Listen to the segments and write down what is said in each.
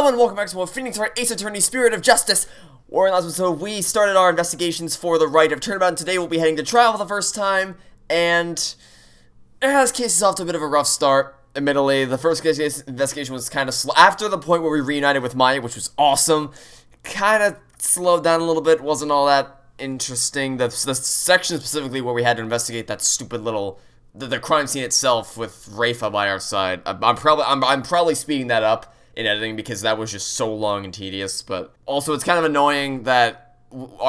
Hello and welcome back to Phoenix Wright, Ace Attorney, Spirit of Justice. We're in last episode, we started our investigations for the Rite of Turnabout, and today we'll be heading to trial for the first time, and this case is off to a bit of a rough start. Admittedly, the first case investigation was kind of slow. After the point where we reunited with Maya, which was awesome, kind of slowed down a little bit, wasn't all that interesting. The section specifically where we had to investigate that stupid little... The crime scene itself with Rafa by our side. I'm probably speeding that up in editing because that was just so long and tedious, but also it's kind of annoying that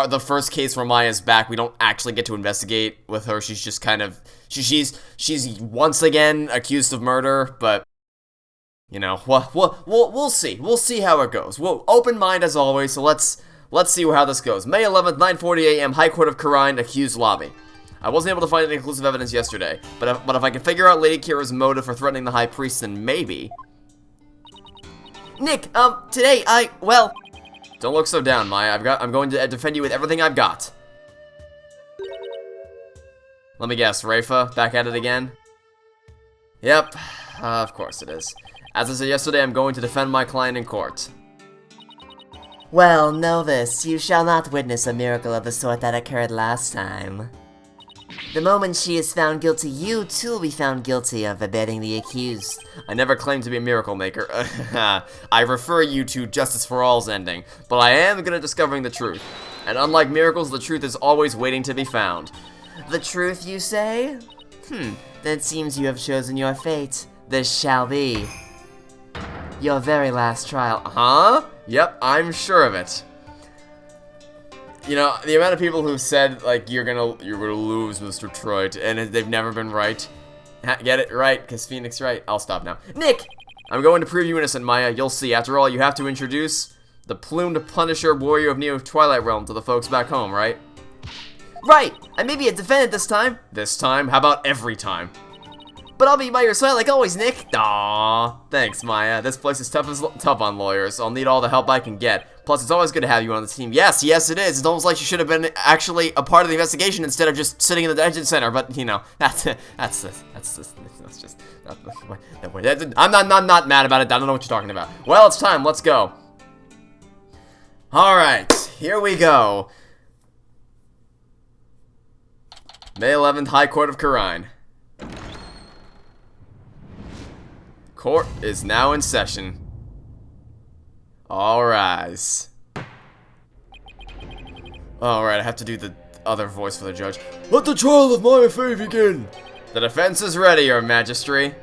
the first case where Maya's back, we don't actually get to investigate with her. She's just kind of she's once again accused of murder, but you know, we'll see. We'll see how it goes. We'll open mind as always, so let's see how this goes. May 11th, 9:40 a.m. High Court of Karine, accused lobby. I wasn't able to find any conclusive evidence yesterday, but if I can figure out Lady Kira's motive for threatening the High Priest, then maybe. Nick, today well... Don't look so down, Maya. I'm going to defend you with everything I've got. Let me guess, Rafa, back at it again? Yep, of course it is. As I said yesterday, I'm going to defend my client in court. Well, know this, you shall not witness a miracle of the sort that occurred last time. The moment she is found guilty, you too will be found guilty of abetting the accused. I never claimed to be a miracle maker. I refer you to Justice for All's ending, but I am good at discovering the truth. And unlike miracles, the truth is always waiting to be found. The truth, you say? Then it seems you have chosen your fate. This shall be your very last trial. Huh? Yep, I'm sure of it. You know, the amount of people who said, like, you're gonna lose, Mr. Troit, and they've never been right. Get it? Right, because Phoenix Wright. I'll stop now. Nick! I'm going to prove you innocent, Maya. You'll see. After all, you have to introduce the plumed Punisher warrior of Neo Twilight Realm to the folks back home, right? Right! I may be a defendant this time. This time? How about every time? But I'll be by your side like always, Nick. Aww. Thanks, Maya. This place is tough on lawyers. I'll need all the help I can get. Plus, it's always good to have you on the team. Yes, it is. It's almost like you should have been actually a part of the investigation instead of just sitting in the detention center. But you know, that's just. I'm not mad about it. I don't know what you're talking about. Well, it's time. Let's go. All right, here we go. May 11th, High Court of Karine. Court is now in session. All rise. Alright, I have to do the other voice for the judge. Let the trial of Maya Fey begin! The defense is ready, Your Majesty.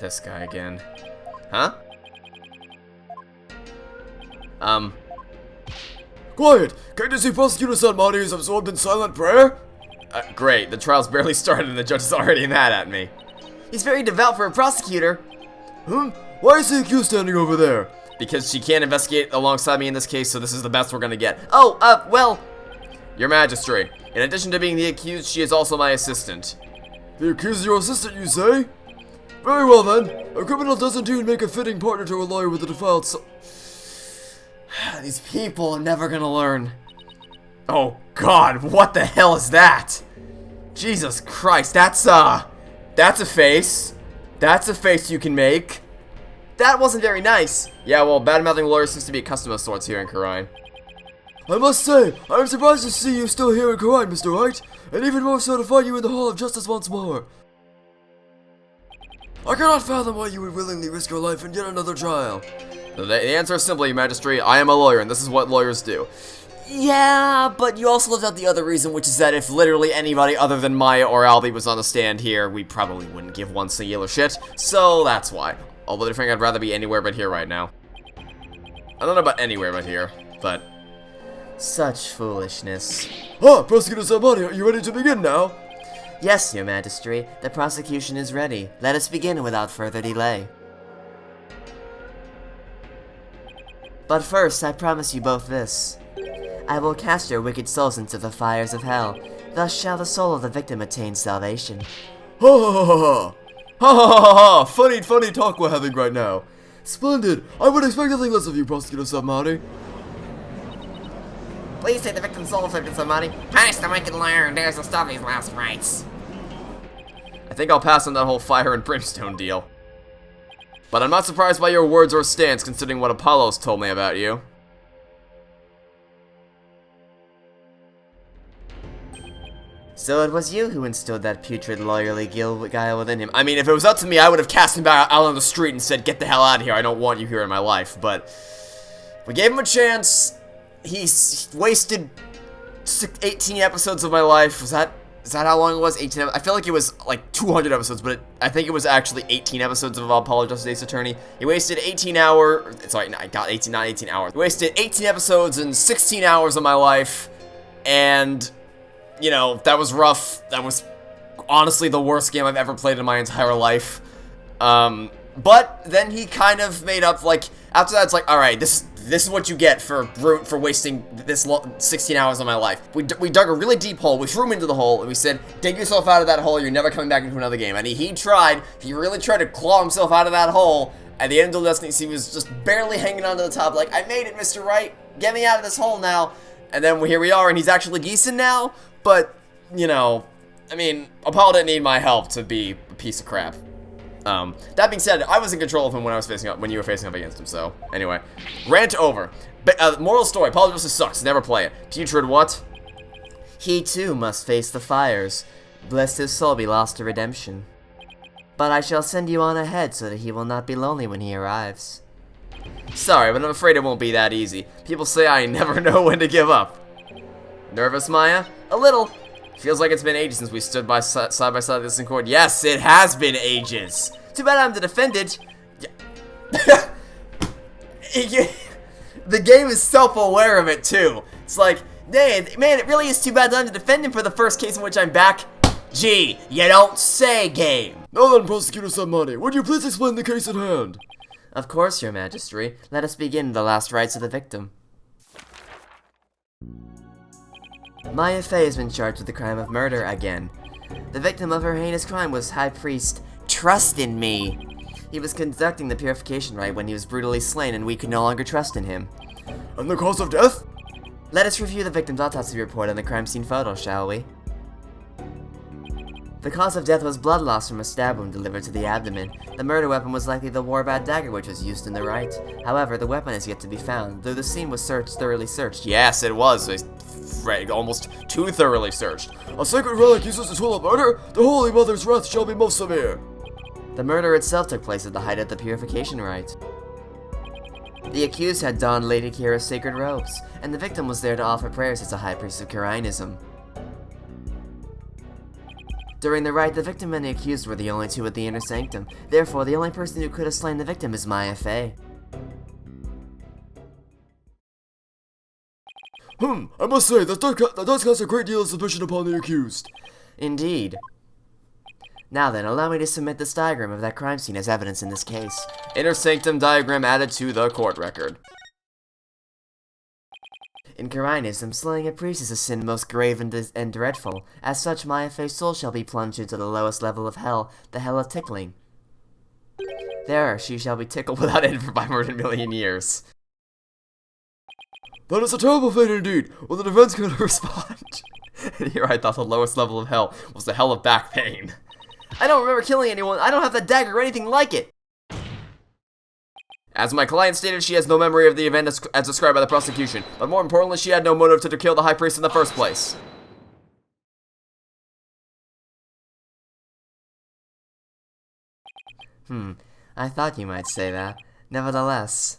This guy again. Huh? Quiet! Can't you see Prosecutor Sanmani is absorbed in silent prayer? Great, the trial's barely started and the judge is already mad at me. He's very devout for a prosecutor. Why is the accused standing over there? Because she can't investigate alongside me in this case, so this is the best we're gonna get. Oh, well... Your Majesty, in addition to being the accused, she is also my assistant. The accused is your assistant, you say? Very well then. A criminal does indeed make a fitting partner to a lawyer with a defiled soul. These people are never gonna learn. Oh God, what the hell is that? Jesus Christ, that's a face. That's a face you can make. That wasn't very nice. Yeah, well, bad-mouthing lawyers seems to be a custom of sorts here in Karine. I must say, I am surprised to see you still here in Karine, Mr. Wright, and even more so to find you in the Hall of Justice once more. I cannot fathom why you would willingly risk your life in yet another trial. The answer is simple, Your Majesty. I am a lawyer, and this is what lawyers do. Yeah, but you also left out the other reason, which is that if literally anybody other than Maya or Albie was on the stand here, we probably wouldn't give one singular shit, so that's why. Although, to be frank, I'd rather be anywhere but here right now. I don't know about anywhere but here, but... Such foolishness. Ah, Prosecutor Sanmani, are you ready to begin now? Yes, Your Majesty. The prosecution is ready. Let us begin without further delay. But first, I promise you both this. I will cast your wicked souls into the fires of hell. Thus shall the soul of the victim attain salvation. Ha ha ha ha ha! Ha ha ha ha! Funny talk we're having right now. Splendid! I would expect nothing less of you, Prosecutor Sanmani. Please take the victim's soul, Victim Sanmani. Punish the wicked liar and dares to stop his last rites. I think I'll pass on that whole fire and brimstone deal. But I'm not surprised by your words or stance, considering what Apollo's told me about you. So it was you who instilled that putrid, lawyerly guile within him. I mean, if it was up to me, I would have cast him back out on the street and said, get the hell out of here, I don't want you here in my life. But we gave him a chance. He's wasted 18 episodes of my life. Is that how long it was? 18. I feel like it was like 200 episodes, but I think it was actually 18 episodes of Apollo Justice Ace Attorney. He wasted 18 hours. Sorry, I got 18, not 18 hours. He wasted 18 episodes and 16 hours of my life, and you know, that was rough. That was honestly the worst game I've ever played in my entire life. But then he kind of made up, like, after that, it's like, alright, this is what you get for wasting this 16 hours of my life. We dug a really deep hole, we threw him into the hole, and we said, dig yourself out of that hole, you're never coming back into another game. And he really tried to claw himself out of that hole. At the end of Destiny, he was just barely hanging onto the top, like, I made it, Mr. Wright, get me out of this hole now. And then here we are, and he's actually decent now, but, you know, I mean, Apollo didn't need my help to be a piece of crap. That being said, I was in control of him when you were facing up against him, so, anyway. Rant over. Moral story, Apollo Justice sucks, never play it. Putrid what? He too must face the fires, lest his soul be lost to redemption. But I shall send you on ahead so that he will not be lonely when he arrives. Sorry, but I'm afraid it won't be that easy. People say I never know when to give up. Nervous, Maya? A little. Feels like it's been ages since we stood side by side this in court. Yes, it has been ages. Too bad I'm the defendant. Yeah. The game is self-aware of it, too. It's like, man, it really is too bad that I'm the defendant for the first case in which I'm back. Gee, you don't say, game. Now then, Prosecutor Samani, would you please explain the case at hand? Of course, Your Majesty. Let us begin the last rites of the victim. Maya Fey has been charged with the crime of murder again. The victim of her heinous crime was High Priest Trust in Me. He was conducting the purification rite when he was brutally slain, and we could no longer trust in him. And the cause of death? Let us review the victim's autopsy report and the crime scene photo, shall we? The cause of death was blood loss from a stab wound delivered to the abdomen. The murder weapon was likely the Warbat dagger which was used in the rite. However, the weapon is yet to be found, though the scene was thoroughly searched. Yes, it was. Almost too thoroughly searched. A sacred relic uses to tool of murder? The Holy Mother's wrath shall be most severe. The murder itself took place at the height of the purification rite. The accused had donned Lady Kira's sacred robes, and the victim was there to offer prayers as a high priest of Kyrainism. During the rite, the victim and the accused were the only two at the inner sanctum. Therefore, the only person who could have slain the victim is Maya Fey. I must say, that does cast a great deal of suspicion upon the accused. Indeed. Now then, allow me to submit this diagram of that crime scene as evidence in this case. Inner sanctum diagram added to the court record. In Kyrainism, slaying a priest is a sin most grave and dreadful. As such, Maya Fey's soul shall be plunged into the lowest level of hell, the hell of tickling. There, she shall be tickled without end for 500 million years. That is a terrible fate indeed. Will the defense can respond? And here I thought the lowest level of hell was the hell of back pain. I don't remember killing anyone. I don't have that dagger or anything like it. As my client stated, she has no memory of the event as described by the prosecution, but more importantly, she had no motive to kill the high priest in the first place. I thought you might say that. Nevertheless.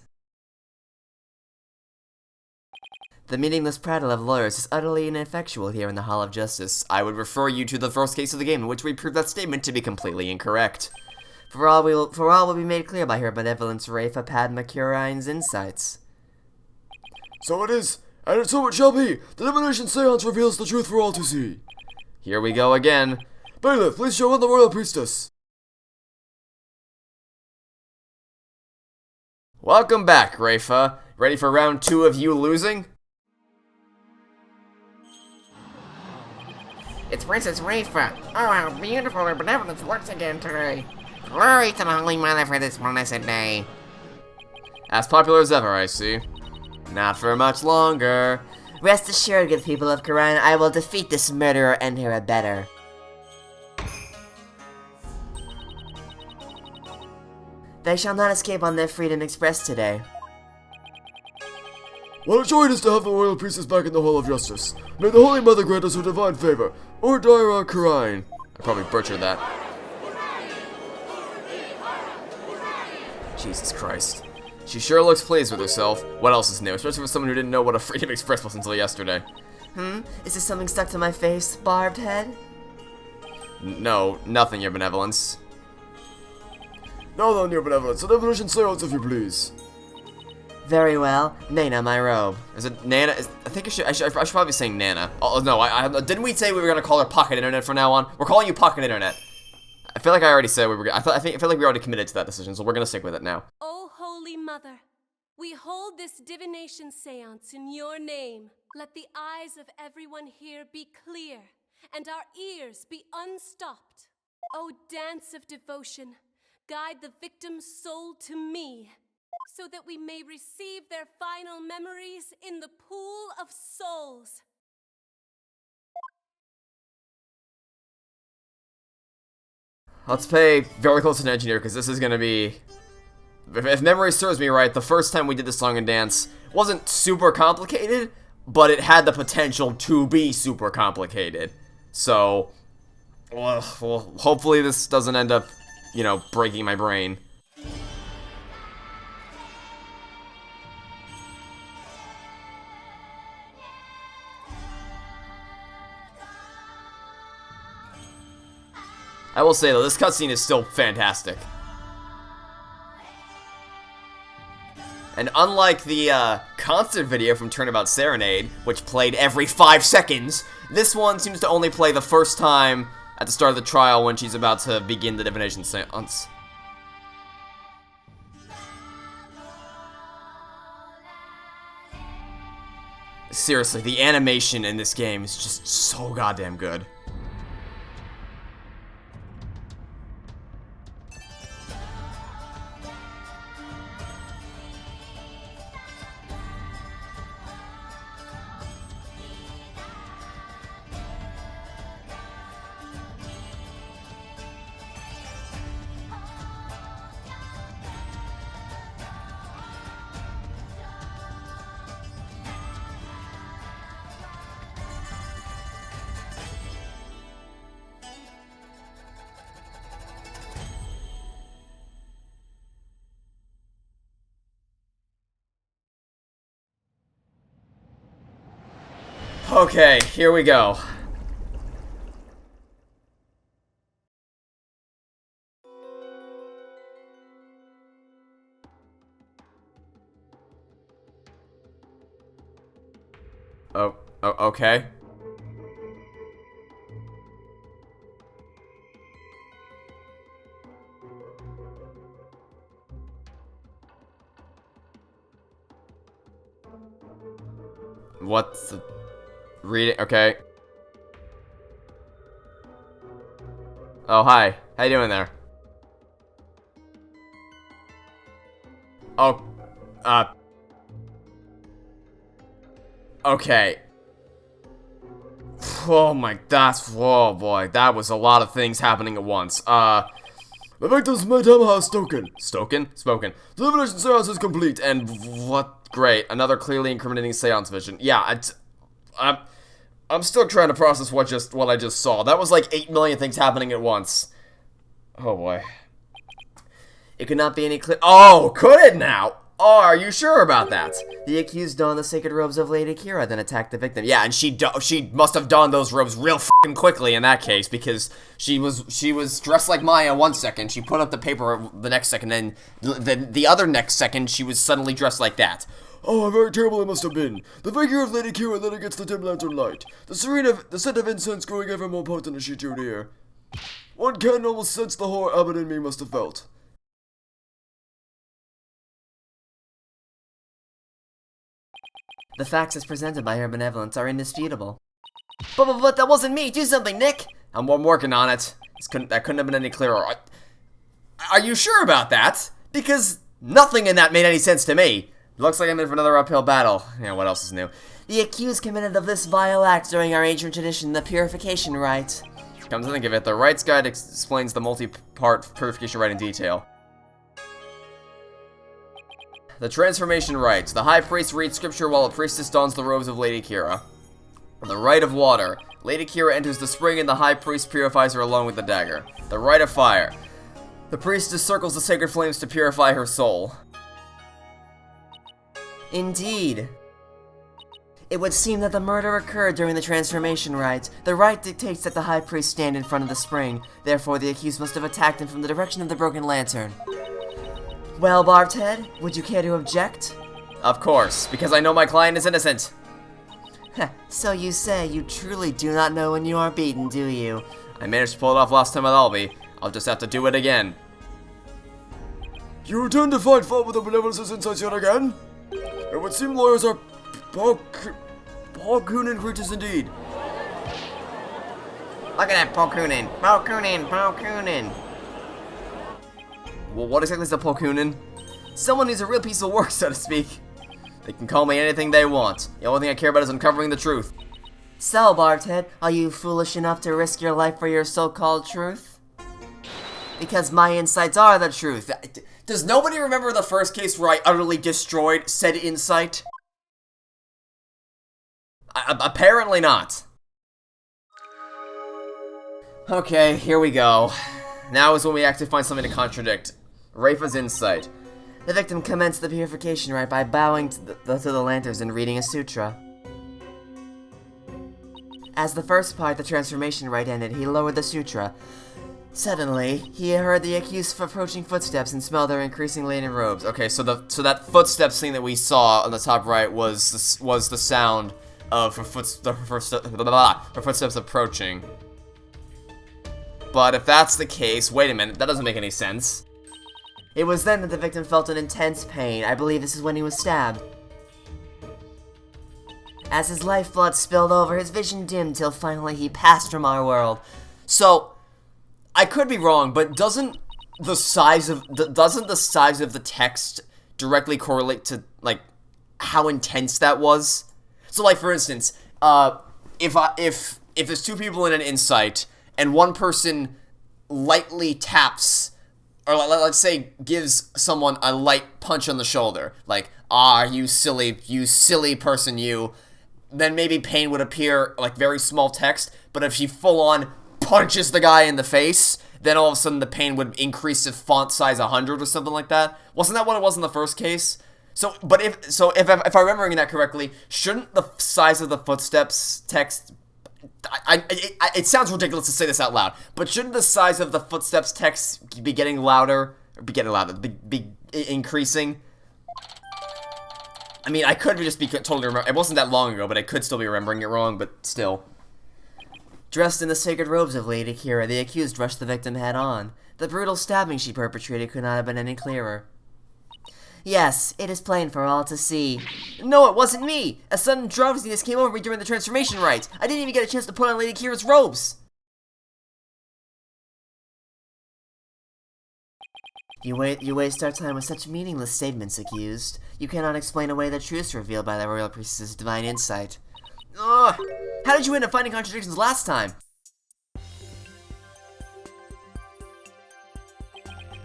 The meaningless prattle of lawyers is utterly ineffectual here in the Hall of Justice. I would refer you to the first case of the game in which we proved that statement to be completely incorrect. For all will be made clear by her benevolence Rafa Padma Curine's insights. So it is, and so it shall be. The Divination seance reveals the truth for all to see. Here we go again. Bailiff, please show in the royal priestess. Welcome back, Rafa. Ready for round 2 of you losing? It's Princess Rafa. Oh, how beautiful her benevolence works again today. Glory to the Holy Mother for this blessed day. As popular as ever, I see. Not for much longer. Rest assured, good people of Quran, I will defeat this murderer and enter a better. They shall not escape on their freedom expressed today. What a joy it is to have the royal priestess back in the Hall of Justice. May the Holy Mother grant us her divine favor. Or Daira Karine. I probably butchered that. Jesus Christ. She sure looks pleased with herself. What else is new? Especially for someone who didn't know what a freedom express was until yesterday. Is this something stuck to my face, barbed head? No, nothing, Your Benevolence. Now then, Your Benevolence, a Divination seance if you please. Very well. Nana, my robe. Is it Nana? I think I should probably be saying Nana. Oh, no, didn't we say we were gonna call her Pocket Internet from now on? We're calling you Pocket Internet. I feel like I already said we were. I feel like we already committed to that decision, so we're gonna stick with it now. O Holy Mother, we hold this divination seance in your name. Let the eyes of everyone here be clear, and our ears be unstopped. O dance of devotion, guide the victim's soul to me, so that we may receive their final memories in the pool of souls. Let's pay very close attention here, because this is gonna be... If memory serves me right, the first time we did the song and dance wasn't super complicated, but it had the potential to be super complicated. So, well, hopefully this doesn't end up, you know, breaking my brain. I will say though, this cutscene is still fantastic. And unlike the concert video from Turnabout Serenade, which played every 5 seconds, this one seems to only play the first time at the start of the trial when she's about to begin the divination seance. Seriously, the animation in this game is just so goddamn good. Okay, here we go. Oh, okay. What's the... Read it, okay. Oh, hi. How you doing there? Oh, okay. Oh my, oh boy, that was a lot of things happening at once. The victim's mental has spoken. Spoken. The divination seance is complete, and What? Great. Another clearly incriminating seance vision. Yeah, I'm still trying to process what I just saw. That was like 8 million things happening at once. Oh boy. It could not be any clear. Oh, could it now? Oh, are you sure about that? The accused donned the sacred robes of Lady Kira, then attacked the victim. Yeah, and she must have donned those robes real f***ing quickly in that case, because she was dressed like Maya 1 second, she put up the paper the next second, and the other next second she was suddenly dressed like that. oh, how very terrible it must have been. The figure of Lady Kira then against the dim lantern light. The scent of incense growing ever more potent as she drew near. One can almost sense the horror Abbott and me must have felt. The facts as presented by her benevolence are indisputable. But that wasn't me! Do something, Nick! I'm working on it. That couldn't have been any clearer. Are you sure about that? Because nothing in that made any sense to me. Looks like I'm in for another uphill battle. Yeah, what else is new? The accused committed of this vile act during our ancient tradition, the Purification Rite. Come to think of it, the Rites Guide explains the multi-part Purification Rite in detail. The transformation rite. The high priest reads scripture while a priestess dons the robes of Lady Kira. The rite of water. Lady Kira enters the spring and the high priest purifies her along with the dagger. The rite of fire. The priestess circles the sacred flames to purify her soul. Indeed. It would seem that the murder occurred during the transformation rite. The rite dictates that the high priest stand in front of the spring. Therefore, the accused must have attacked him from the direction of the broken lantern. Well, Barbed Head, would you care to object? Of course, because I know my client is innocent. So you say you truly do not know when you are beaten, do you? I managed to pull it off last time with Albie. I'll just have to do it again. You intend to find fault with the benevolence's insights yet again? It would seem lawyers are Poghunin creatures indeed. Look at that Poghunin. Poghunin. Well, what exactly is a Poghunin? Someone who's a real piece of work, so to speak. They can call me anything they want. The only thing I care about is uncovering the truth. So, Barbed Head, are you foolish enough to risk your life for your so-called truth? Because my insights are the truth. Does nobody remember the first case where I utterly destroyed said insight? Apparently not. Okay, here we go. Now is when we actually find something to contradict. Rafa's insight. The victim commenced the purification rite by bowing to the lanterns and reading a sutra. As the first part, the transformation rite ended, he lowered the sutra. Suddenly, he heard the accused approaching footsteps and smelled their increasingly in robes. Okay, so that footsteps thing that we saw on the top right was the sound of her footsteps approaching. But if that's the case, wait a minute, that doesn't make any sense. It was then that the victim felt an intense pain. I believe this is when he was stabbed. As his lifeblood spilled over, his vision dimmed till finally he passed from our world. So, I could be wrong, but doesn't the size of the text directly correlate to like how intense that was? So, like for instance, if there's two people in an insight and one person lightly taps, or let's say gives someone a light punch on the shoulder, like, you silly person, you, then maybe pain would appear like very small text, but if she full on punches the guy in the face, then all of a sudden the pain would increase to font size 100 or something like that. Wasn't that what it was in the first case? So, but if I'm remembering that correctly, shouldn't the size of the footsteps text, it sounds ridiculous to say this out loud, but shouldn't the size of the footsteps text be getting louder, or be increasing? I mean, I could just be totally remember. It wasn't that long ago, but I could still be remembering it wrong, but still. Dressed in the sacred robes of Lady Kira, the accused rushed the victim head on. The brutal stabbing she perpetrated could not have been any clearer. Yes, it is plain for all to see. No, it wasn't me! A sudden drowsiness came over me during the transformation rite. I didn't even get a chance to put on Lady Kira's robes! You waste our time with such meaningless statements, accused. You cannot explain away the truths revealed by the royal priestess's divine insight. Ugh! How did you end up finding contradictions last time?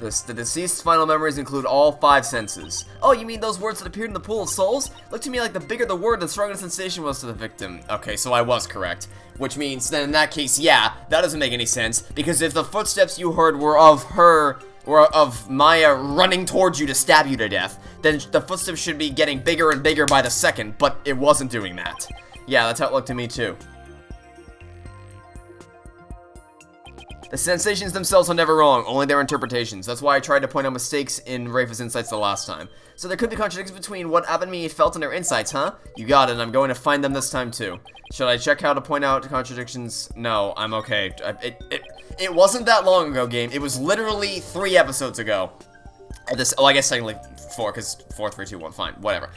The deceased's final memories include all 5 senses. Oh, you mean those words that appeared in the pool of souls? Looked to me like the bigger the word, the stronger the sensation was to the victim. Okay, so I was correct. Which means, then in that case, yeah, that doesn't make any sense, because if the footsteps you heard were of her, or of Maya running towards you to stab you to death, then the footsteps should be getting bigger and bigger by the second, but it wasn't doing that. Yeah, that's how it looked to me too. The sensations themselves are never wrong, only their interpretations. That's why I tried to point out mistakes in Rafa's insights the last time. So there could be contradictions between what Abinmi felt and her insights, huh? You got it, and I'm going to find them this time too. Should I check how to point out contradictions? No, I'm okay. It wasn't that long ago, game. It was literally 3 episodes ago. I guess technically 4, because 4, 3, 2, 1, fine, whatever.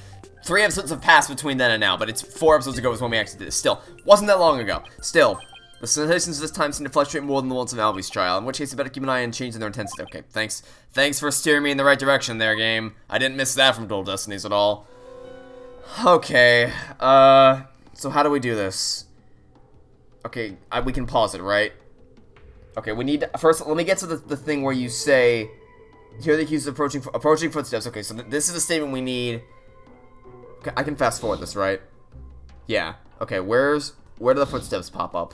3 episodes have passed between then and now, but it's 4 episodes ago is when we actually did this. Still, wasn't that long ago. Still, the sensations this time seem to fluctuate more than the ones of Albie's trial, in which case I better keep an eye on changing their intensity. Okay, thanks. Thanks for steering me in the right direction there, game. I didn't miss that from Dual Destinies at all. Okay, so how do we do this? Okay, we can pause it, right? Okay, we need to, first, let me get to the thing where you say, Hear the accused approaching footsteps. Okay, so this is the statement we need. Okay, I can fast forward this, right? Yeah. Okay, where do the footsteps pop up?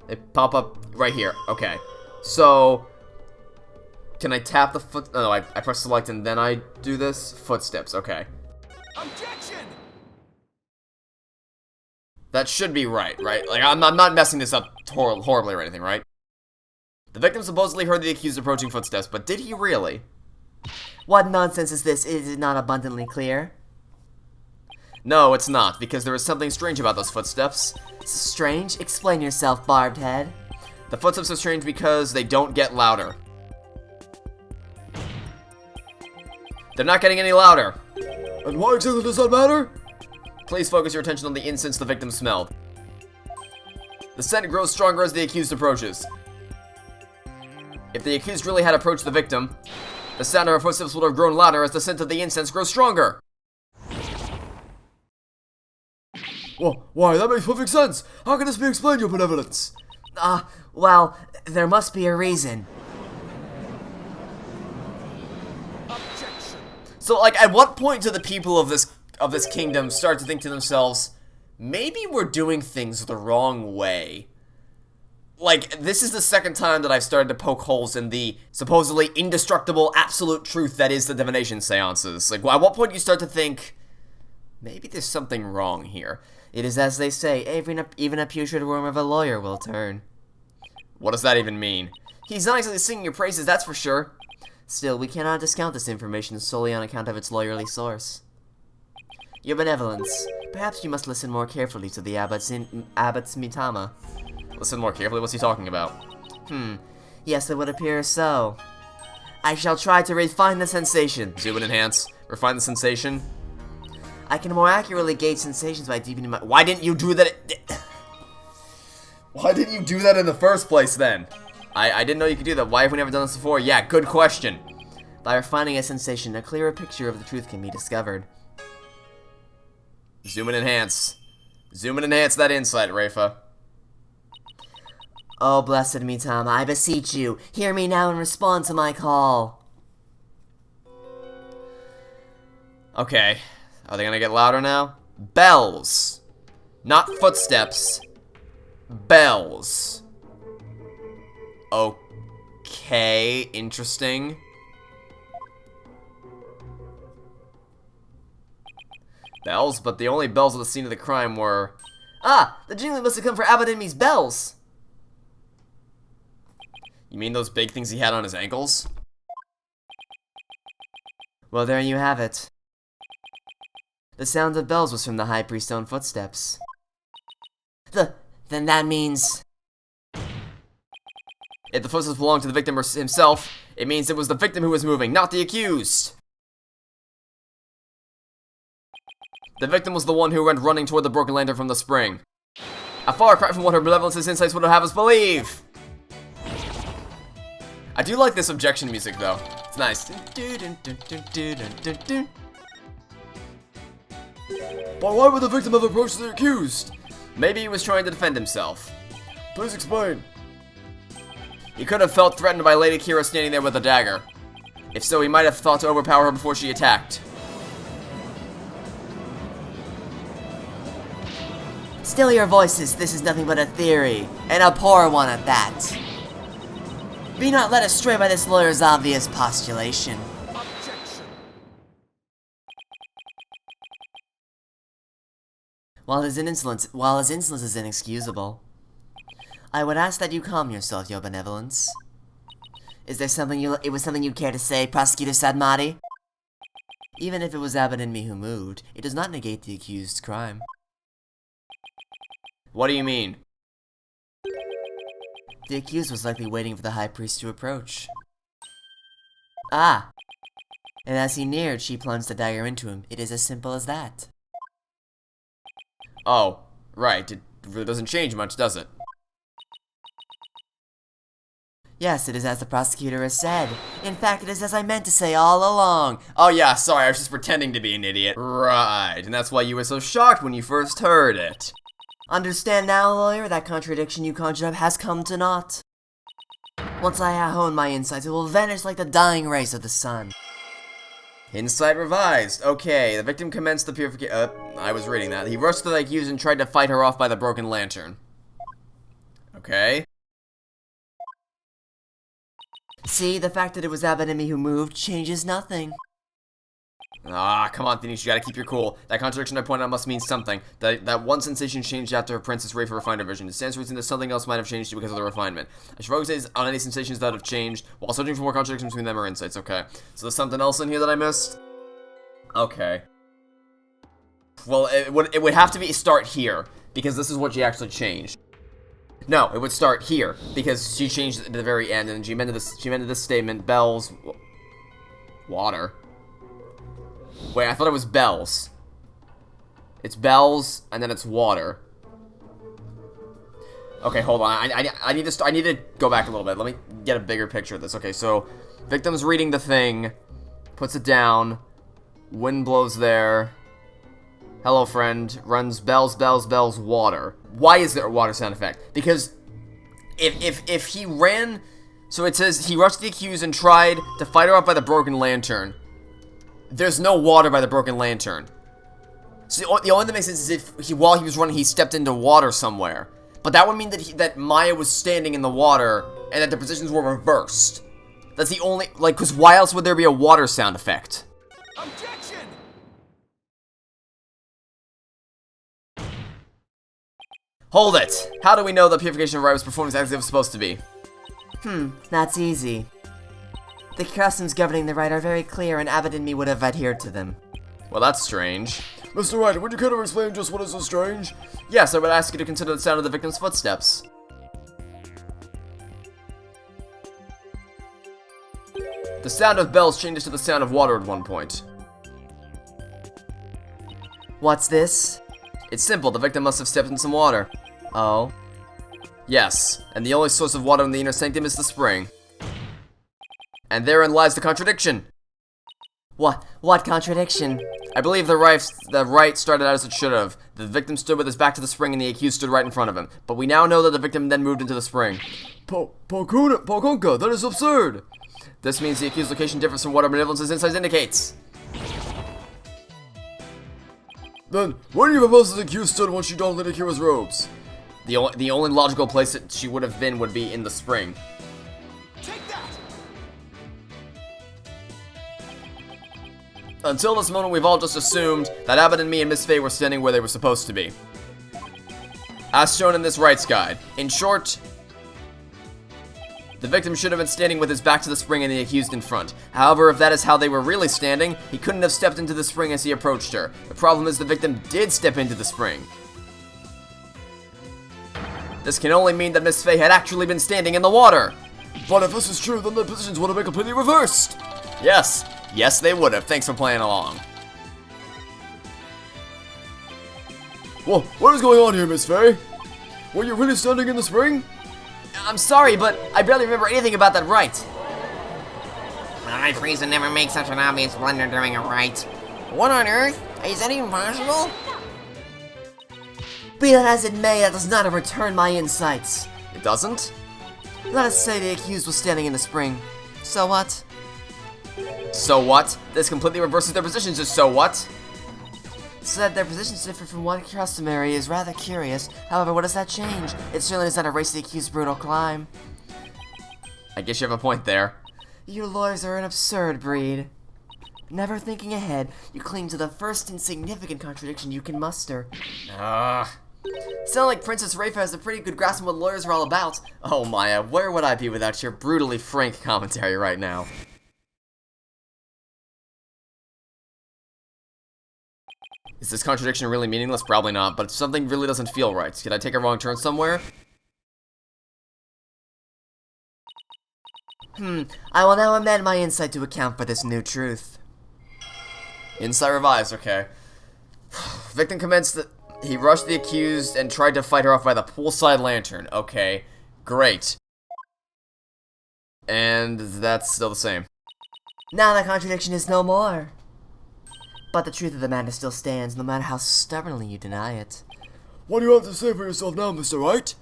They pop up right here. Okay. So, can I tap the foot? Oh, no, I press select and then I do this? Footsteps, okay. Objection! That should be right? Like, I'm not messing this up horribly or anything, right? The victim supposedly heard the accused approaching footsteps, but did he really? What nonsense is this? Is it not abundantly clear? No, it's not, because there is something strange about those footsteps. Strange? Explain yourself, barbed head. The footsteps are strange because they don't get louder. They're not getting any louder. And why exactly does that matter? Please focus your attention on the incense the victim smelled. The scent grows stronger as the accused approaches. If the accused really had approached the victim, the sound of her footsteps would have grown louder as the scent of the incense grows stronger. Well, why, that makes perfect sense. How can this be explained, your benevolence? Well, there must be a reason. So, like, at what point do the people of this kingdom start to think to themselves, maybe we're doing things the wrong way? Like, this is the second time that I've started to poke holes in the supposedly indestructible absolute truth that is the divination seances. Like, at what point do you start to think, maybe there's something wrong here? It is as they say, even a putrid worm of a lawyer will turn. What does that even mean? He's not exactly singing your praises, that's for sure. Still, we cannot discount this information solely on account of its lawyerly source. Your benevolence, perhaps you must listen more carefully to the abbot's mitama. Listen more carefully, what's he talking about? Yes, it would appear so. I shall try to refine the sensation. Zoom and enhance. Refine the sensation. I can more accurately gauge sensations by deepening my— Why didn't you do that? Why didn't you do that in the first place, then? I didn't know you could do that. Why have we never done this before? Yeah, good question. By refining a sensation, a clearer picture of the truth can be discovered. Zoom and enhance. Zoom and enhance that insight, Rafa. Oh, blessed Mitama, I beseech you, hear me now and respond to my call. Okay. Are they gonna get louder now? Bells. Not footsteps. Bells. Okay, interesting. Bells, but the only bells at the scene of the crime were... Ah, the jingling must have come for Abbot Inmi's bells. You mean those big things he had on his ankles? Well, there you have it. The sound of bells was from the High Priest's own footsteps. Then that means... If the footsteps belonged to the victim himself, it means it was the victim who was moving, not the accused. The victim was the one who went running toward the broken lantern from the spring. A far cry from what her benevolence's insights would have us believe. I do like this objection music, though. It's nice. But why would the victim have approached the accused? Maybe he was trying to defend himself. Please explain. He could have felt threatened by Lady Kira standing there with a dagger. If so, he might have thought to overpower her before she attacked. Still your voices, this is nothing but a theory, and a poor one at that. Be not led astray by this lawyer's obvious postulation. While his insolence is inexcusable, I would ask that you calm yourself, your benevolence. Is there something you'd care to say, Prosecutor Sadmati? Even if it was Abbot Inmi who moved, it does not negate the accused's crime. What do you mean? The accused was likely waiting for the High Priest to approach. Ah! And as he neared, she plunged the dagger into him. It is as simple as that. Oh, right. It really doesn't change much, does it? Yes, it is as the prosecutor has said. In fact, it is as I meant to say all along. Oh yeah, sorry, I was just pretending to be an idiot. Right, and that's why you were so shocked when you first heard it. Understand now, lawyer, that contradiction you conjured up has come to naught. Once I hone my insights, it will vanish like the dying rays of the sun. Insight revised. Okay, the victim commenced the purification. I was reading that. He rushed to the accused and tried to fight her off by the broken lantern. Okay. See, the fact that it was Abbott and me who moved changes nothing. Ah, come on, Phoenix, you gotta keep your cool. That contradiction I pointed out must mean something. That one sensation changed after Princess Ray for refined her vision. It stands to reason that something else might have changed because of the refinement. I should focus on any sensations that have changed, while searching for more contradictions between them or insights. Okay. So there's something else in here that I missed? Okay. Well, it would have to start here, because this is what she actually changed. No, it would start here, because she changed it at the very end, and she amended this statement, bells... Water. Wait, I thought it was bells. It's bells, and then it's water. Okay, hold on. I need to go back a little bit. Let me get a bigger picture of this. Okay, so victim's reading the thing, puts it down. Wind blows there. Hello, friend. Runs bells, bells, bells, water. Why is there a water sound effect? Because if he ran, so it says he rushed the accused and tried to fight her off by the broken lantern. There's no water by the broken lantern. So the only thing that makes sense is if while he was running, he stepped into water somewhere. But that would mean that Maya was standing in the water and that the positions were reversed. That's the only, like, because why else would there be a water sound effect? Objection! Hold it! How do we know the purification of Rite was performed exactly as it was supposed to be? That's easy. The customs governing the Rite are very clear, and Abbott and me would have adhered to them. Well, that's strange. Mr. Wright, would you care to explain just what is so strange? Yes, I would ask you to consider the sound of the victim's footsteps. The sound of bells changes to the sound of water at one point. What's this? It's simple, the victim must have stepped in some water. Oh. Yes, and the only source of water in the inner sanctum is the spring. And therein lies the contradiction. What contradiction? I believe the Rite started out as it should have. The victim stood with his back to the spring and the accused stood right in front of him. But we now know that the victim then moved into the spring. Pokunka, that is absurd! This means the accused's location differs from what our benevolence's insight indicates. Then, where do you propose the accused stood when she donned Lady Kira's robes? The only logical place that she would have been would be in the spring. Take that! Until this moment, we've all just assumed that Abbott and me and Miss Faye were standing where they were supposed to be. As shown in this Rite's guide. In short, the victim should have been standing with his back to the spring and the accused in front. However, if that is how they were really standing, he couldn't have stepped into the spring as he approached her. The problem is the victim did step into the spring. This can only mean that Miss Faye had actually been standing in the water. But if this is true, then the positions would have been completely reversed! Yes. Yes, they would have. Thanks for playing along. Well, what is going on here, Miss Faye? Were you really standing in the spring? I'm sorry, but I barely remember anything about that Rite. I Frieza never makes such an obvious blunder during a Rite. What on earth? Is that even possible? Be that as it may, that does not overturn my insights. It doesn't? Let us say the accused was standing in the spring. So what? So what? This completely reverses their positions, so what? So that their positions differ from what customary is rather curious. However, what does that change? It certainly does not erase the accused's brutal crime. I guess you have a point there. You lawyers are an absurd breed. Never thinking ahead, you cling to the first insignificant contradiction you can muster. Sound like Princess Rafe has a pretty good grasp on what lawyers are all about. Oh, Maya, where would I be without your brutally frank commentary right now? Is this contradiction really meaningless? Probably not, but something really doesn't feel right. Did I take a wrong turn somewhere? I will now amend my insight to account for this new truth. Insight revised, okay. Victim commenced that he rushed the accused and tried to fight her off by the poolside lantern. Okay, great. And that's still the same. Now the contradiction is no more. But the truth of the matter still stands, no matter how stubbornly you deny it. What do you have to say for yourself now, Mr. Wright?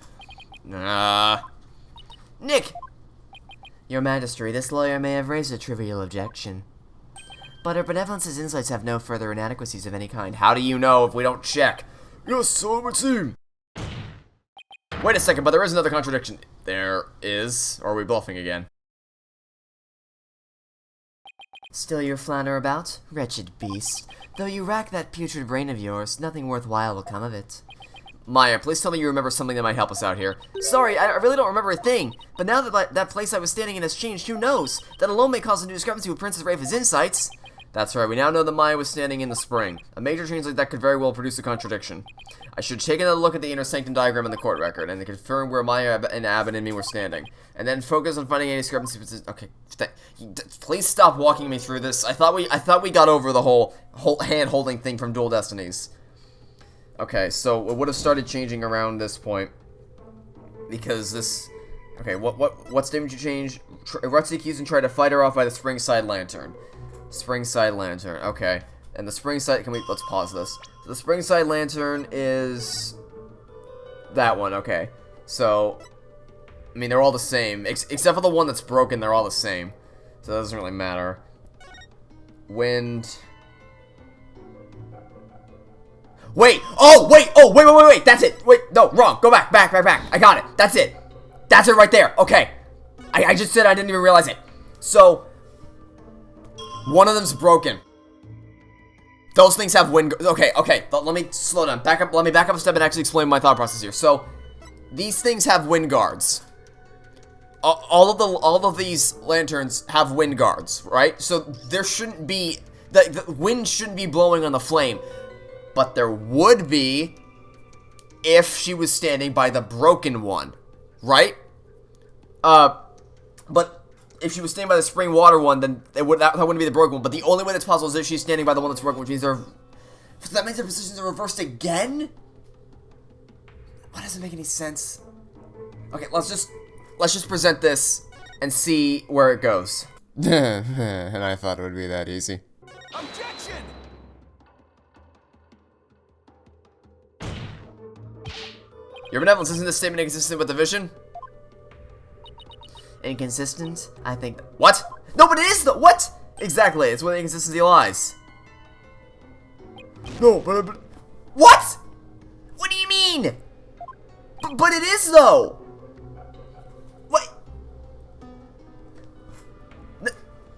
Nick! Your Majesty, this lawyer may have raised a trivial objection. But Her Benevolence's insights have no further inadequacies of any kind. How do you know if we don't check? Yes, so it would seem. Wait a second, but there is another contradiction. There is? Or are we bluffing again? Still you flounder about, wretched beast. Though you rack that putrid brain of yours, nothing worthwhile will come of it. Maya, please tell me you remember something that might help us out here. Sorry, I really don't remember a thing. But now that that place I was standing in has changed, who knows? That alone may cause a new discrepancy with Princess Rafa's insights. That's right, we now know that Maya was standing in the spring. A major change like that could very well produce a contradiction. I should take another look at the inner sanctum diagram in the court record, and confirm where Maya and Abbott and me were standing. And then focus on finding any discrepancies. Okay, please stop walking me through this. I thought we got over the whole hand-holding thing from Dual Destinies. Okay, so it would have started changing around this point. Because this... Okay, what statement you change? Arrest the accused and try to fight her off by the spring side lantern. Spring side lantern, okay. And the spring side... let's pause this. So the spring side lantern is... that one, okay. So... I mean, they're all the same. Except for the one that's broken, they're all the same. So that doesn't really matter. Wind... Wait! Oh, wait! That's it! Wait, no, wrong. Go back. I got it. That's it. That's it right there. Okay. I just said I didn't even realize it. So, one of them's broken. Those things have wind... Okay. Let me slow down. Let me back up a step and actually explain my thought process here. So, these things have wind guards. All of these lanterns have wind guards, right? So, there shouldn't be... The wind shouldn't be blowing on the flame. But there would be if she was standing by the broken one, right? But if she was standing by the spring water one, then that wouldn't be the broken one. But the only way that's possible is if she's standing by the one that's broken, which means that means their positions are reversed again? That doesn't make any sense. Okay, let's just present this and see where it goes. And I thought it would be that easy. Objection! Your Benevolence, isn't this statement inconsistent with the vision? Inconsistent? I think... What? No, but it is though! What? Exactly, it's where the inconsistency lies. No, but... What? What do you mean? But it is though! What?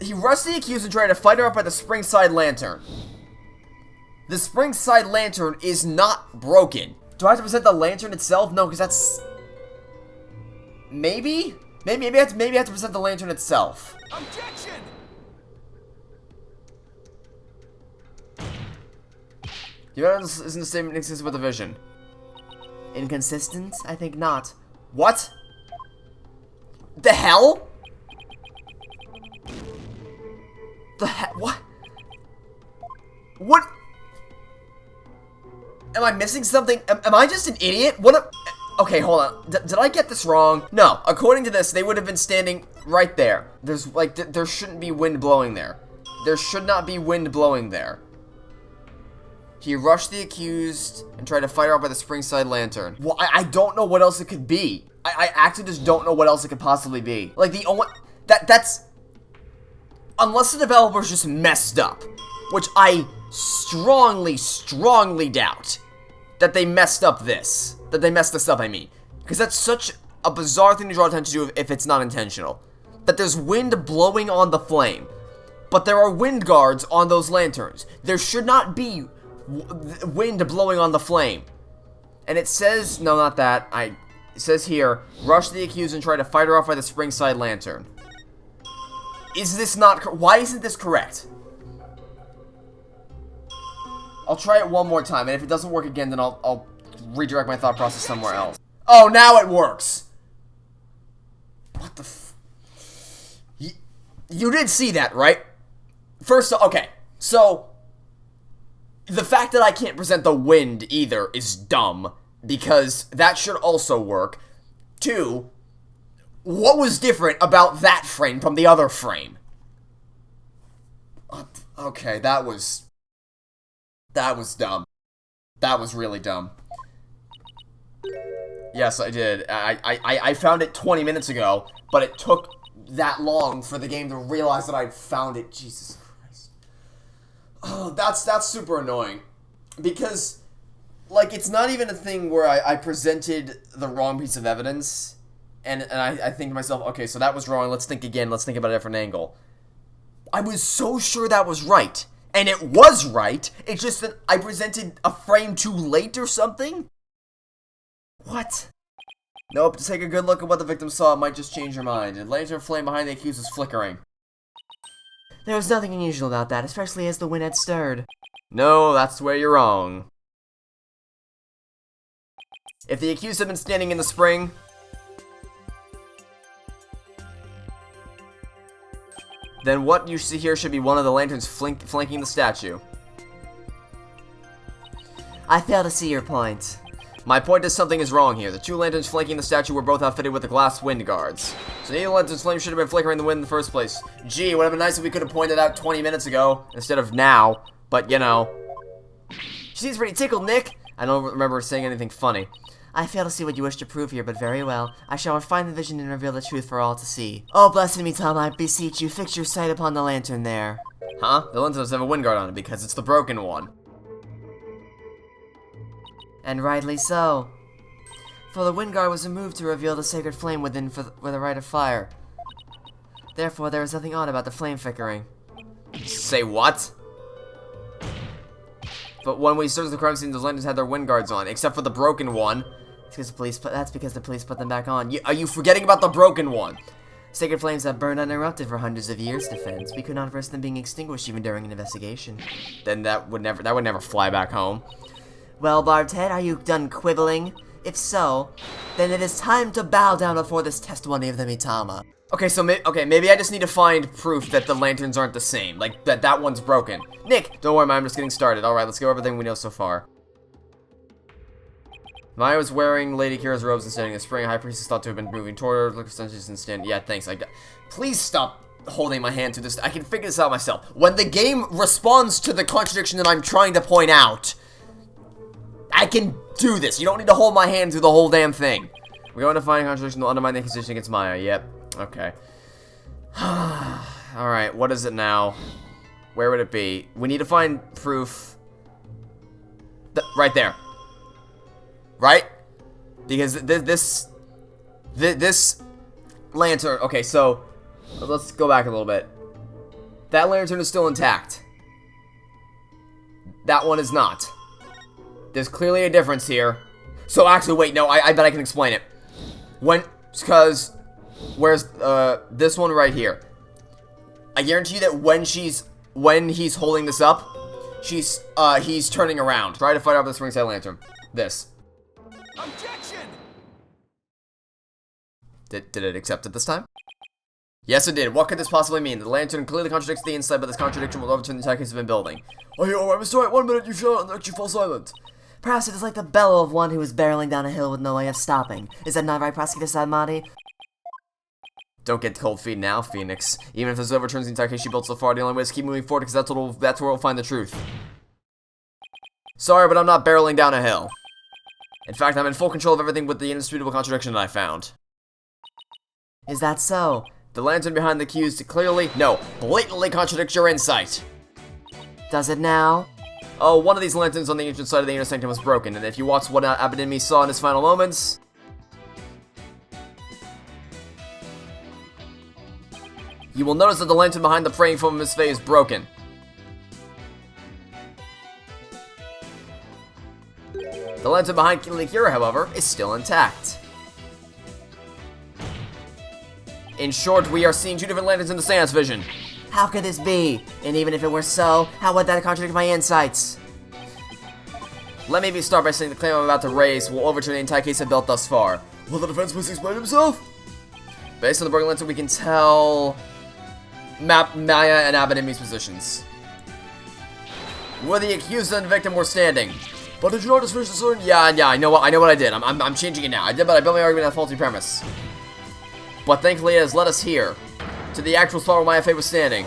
He rushed the accused and tried to fight her up by the spring side lantern. The spring side lantern is not broken. Do I have to present the lantern itself? No, because that's... Maybe? Maybe I have to present the lantern itself. Objection! Isn't the statement inconsistent with the vision? Inconsistent? I think not. What? The hell? The hell? What? What? Am I missing something? Am I just an idiot? Okay, hold on. Did I get this wrong? No. According to this, they would have been standing right there. There's, like, there shouldn't be wind blowing there. There should not be wind blowing there. He rushed the accused and tried to fight her off by the spring side lantern. Well, I don't know what else it could be. I actually just don't know what else it could possibly be. Like, the only... That's... Unless the developers just messed up. Which I strongly doubt that they messed up this. That they messed this up, I mean. Because that's such a bizarre thing to draw attention to if it's not intentional. That there's wind blowing on the flame. But there are wind guards on those lanterns. There should not be wind blowing on the flame. And it says... No, not that. It says here, rush the accused and try to fight her off by the spring side lantern. Is this not... Why isn't this correct? I'll try it one more time, and if it doesn't work again, then I'll redirect my thought process somewhere else. Oh, now it works! What the f... You did see that, right? First, okay, so... The fact that I can't present the wind either is dumb, because that should also work. 2, what was different about that frame from the other frame? Okay, that was dumb. That was really dumb. Yes, I did. I found it 20 minutes ago, but it took that long for the game to realize that I'd found it. Jesus Christ. Oh, that's super annoying. Because, like, it's not even a thing where I presented the wrong piece of evidence, and I think to myself, okay, so that was wrong, let's think again, let's think about a different angle. I was so sure that was right, and it was right, it's just that I presented a frame too late or something? What? Nope, to take a good look at what the victim saw, it might just change your mind. The lantern flame behind the accused was flickering. There was nothing unusual about that, especially as the wind had stirred. No, that's where you're wrong. If the accused had been standing in the spring, then what you see here should be one of the lanterns flanking the statue. I fail to see your point. My point is something is wrong here. The two lanterns flanking the statue were both outfitted with the glass wind guards. So neither lantern's flame should have been flickering the wind in the first place. Gee, it would have been nice if we could have pointed out 20 minutes ago, instead of now. But, you know. She seems pretty tickled, Nick. I don't remember saying anything funny. I fail to see what you wish to prove here, but very well. I shall refine the vision and reveal the truth for all to see. Oh, blessed me, Tom, I beseech you, fix your sight upon the lantern there. Huh? The lantern doesn't have a wind guard on it because it's the broken one. And rightly so. For the wind guard was removed to reveal the sacred flame within for the rite of fire. Therefore, there is nothing odd about the flame flickering. Say what? But when we searched the crime scene, those lanterns had their wind guards on, except for the broken one. That's because the police put them back on. Are you forgetting about the broken one? Sacred flames have burned uninterrupted for hundreds of years, defense. We could not risk them being extinguished even during an investigation. Then that would never fly back home. Well, Bartet, are you done quibbling? If so, then it is time to bow down before this testimony of the Mitama. Okay, so maybe I just need to find proof that the lanterns aren't the same, like that one's broken. Nick, don't worry, Maya, I'm just getting started. All right, let's go over everything we know so far. Maya was wearing Lady Kira's robes and standing in the spring. High Priestess thought to have been moving toward her. Look extensions and stand. Yeah, thanks. Please stop holding my hand to this. I can figure this out myself. When the game responds to the contradiction that I'm trying to point out, I can do this. You don't need to hold my hand through the whole damn thing. We're going to find a contradiction to undermine the accusation against Maya. Yep. Okay. Alright, what is it now? Where would it be? We need to find proof. Right there. Right? Because this lantern... Okay, so let's go back a little bit. That lantern is still intact. That one is not. There's clearly a difference here. So actually, wait, no, I bet I can explain it. Because... Where's this one right here? I guarantee you that when he's holding this up, he's turning around. Try to fight off this ringside lantern. This. Objection! Did it accept it this time? Yes, it did. What could this possibly mean? The lantern clearly contradicts the inside, but this contradiction will overturn the entire case of been building. Oh, yeah, alright, Mr. Wright, 1 minute you shout and let you fall silent. Perhaps it is like the bellow of one who is barreling down a hill with no way of stopping. Is that not right, Prosecutor Sadmati? Don't get cold feet now, Phoenix. Even if this overturns the entire case you built so far, the only way is to keep moving forward, because that's where we'll find the truth. Sorry, but I'm not barreling down a hill. In fact, I'm in full control of everything with the indisputable contradiction that I found. Is that so? The lantern behind the accused clearly, no, blatantly contradicts your insight. Does it now? Oh, one of these lanterns on the ancient side of the inner sanctum was broken, and if you watch what Abadinmi saw in his final moments... you will notice that the lantern behind the praying foam of his face is broken. The lantern behind Kira, however, is still intact. In short, we are seeing two different lanterns in the seance vision. How could this be? And even if it were so, how would that contradict my insights? Let me start by saying the claim I'm about to raise will overturn the entire case I've built thus far. Will the defense please explain himself? Based on the broken lantern, we can tell... Maya and Abadinmi's positions. Where the accused and the victim were standing. But did you not just finish the story? Yeah, I know what I did. I'm changing it now. I did, but I built my argument on a faulty premise. But thankfully it has led us here, to the actual spot where Maya Fey was standing.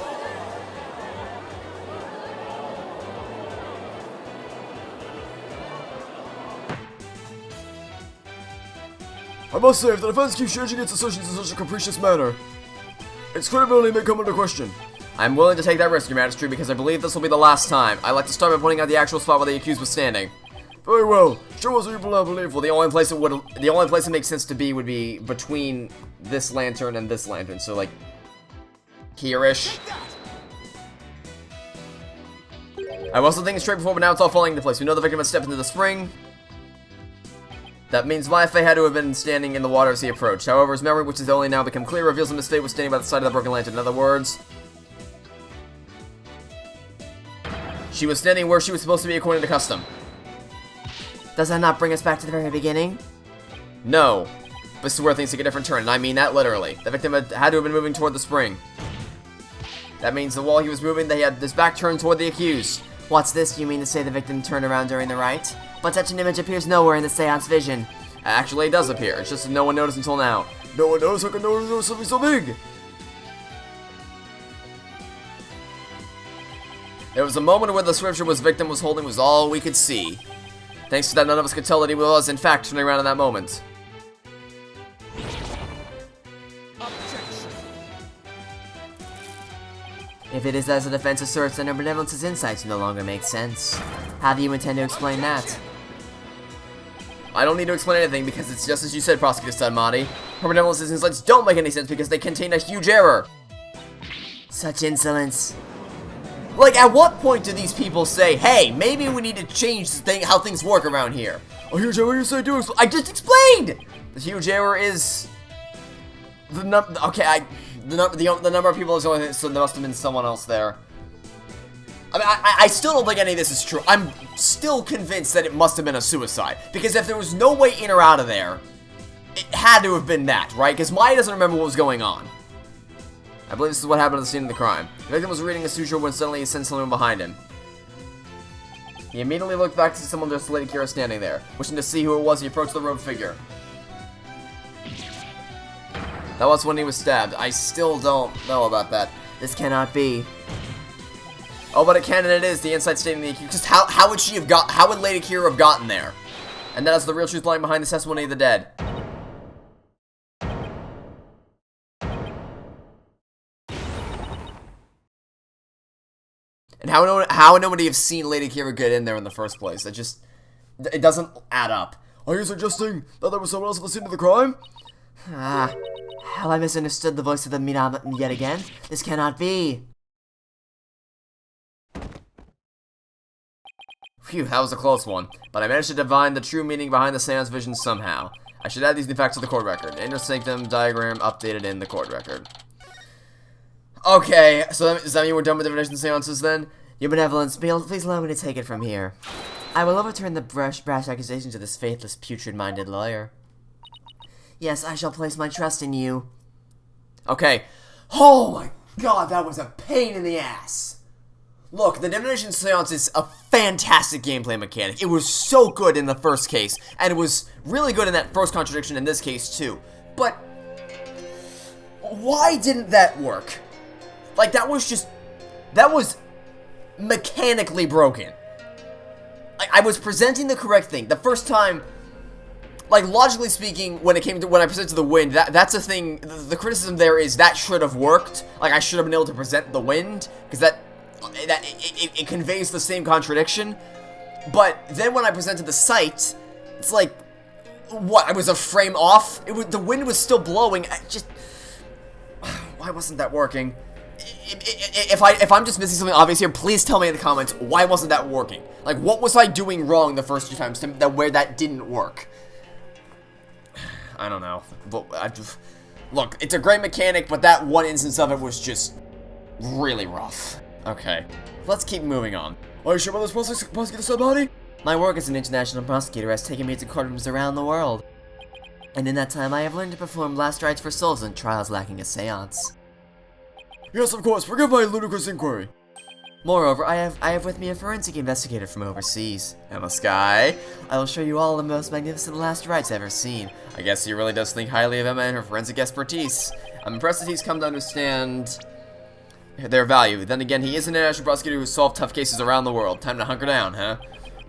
I must say, if the defense keeps changing its assertions in such a capricious manner, Its credibility may come under question. I'm willing to take that risk, Your Majesty, because I believe this will be the last time. I'd like to start by pointing out the actual spot where the accused was standing. Very well. Show us what you now believe. Well, the only place it makes sense to be would be between this lantern and this lantern. So, like, here-ish. I wasn't thinking straight before, but now it's all falling into place. We know the victim has stepped into the spring. That means Maifei had to have been standing in the water as he approached. However, his memory, which has only now become clear, reveals him his fate was standing by the side of the broken lantern. In other words, she was standing where she was supposed to be according to custom. Does that not bring us back to the very beginning? No. This is where things take a different turn, and I mean that literally. The victim had to have been moving toward the spring. That means that while he was moving, they had his back turned toward the accused. What's this? You mean to say the victim turned around during the rite? But such an image appears nowhere in the seance vision. Actually, it does appear. It's just that no one noticed until now. No one knows how can no one know something so big. There was a moment where the scripture victim was holding was all we could see. Thanks to that, none of us could tell that he was, in fact, turning around in that moment. If it is as the defense asserts, then her benevolence's insights no longer make sense. How do you intend to explain that? I don't need to explain anything because it's just as you said, Prosecutor Sunmati. Her benevolence's insights don't make any sense because they contain a huge error. Such insolence. Like, at what point do these people say, hey, maybe we need to change how things work around here? Oh, huge error, you say do explain. I just explained! The huge error is the number of people is only, so there must have been someone else there. I mean, I still don't think any of this is true. I'm still convinced that it must have been a suicide. Because if there was no way in or out of there, it had to have been that, right? Because Maya doesn't remember what was going on. I believe this is what happened at the scene of the crime. The victim was reading a suture when suddenly he sensed someone behind him. He immediately looked back to see someone dressed as Lady Kira standing there. Wishing to see who it was, he approached the robed figure. That was when he was stabbed. I still don't know about that. This cannot be. Oh, but it can and it is. The inside stating the accused. Just how would Lady Kira have gotten there? And that is the real truth lying behind the testimony of the dead. And how would nobody have seen Lady Kira get in there in the first place? It doesn't add up. Are you suggesting that there was someone else at the scene of the crime? Ah, have I misunderstood the voice of the Minam yet again? This cannot be. Phew, that was a close one. But I managed to divine the true meaning behind the seance vision somehow. I should add these new facts to the court record. Inner sanctum diagram updated in the court record. Okay, so does that mean we're done with divination seances then? Your benevolence, please allow me to take it from here. I will overturn the brash accusations of this faithless, putrid-minded lawyer. Yes, I shall place my trust in you. Okay. Oh my god, that was a pain in the ass. Look, the Divination Seance is a fantastic gameplay mechanic. It was so good in the first case, and it was really good in that first contradiction in this case too. But why didn't that work? Like, that was mechanically broken. I was presenting the correct thing. The first time, like, logically speaking, when I presented the wind, that's a thing, the criticism there is that should have worked. Like, I should have been able to present the wind, because it conveys the same contradiction. But then when I presented the sight, it's like, what, I was a frame off? The wind was still blowing. Why wasn't that working? If I'm just missing something obvious here, please tell me in the comments, why wasn't that working? Like, what was I doing wrong the first few times where that didn't work? I don't know. But look, it's a great mechanic, but that one instance of it was just really rough. Okay, let's keep moving on. Are you sure about this, Prosecutor Sunmati? My work as an international prosecutor has taken me to courtrooms around the world. And in that time, I have learned to perform last rites for souls in trials lacking a seance. Yes, of course. Forgive my ludicrous inquiry. Moreover, I have with me a forensic investigator from overseas. Emma Sky. I will show you all the most magnificent last rites ever seen. I guess he really does think highly of Emma and her forensic expertise. I'm impressed that he's come to understand their value. Then again, he is an international prosecutor who solved tough cases around the world. Time to hunker down, huh?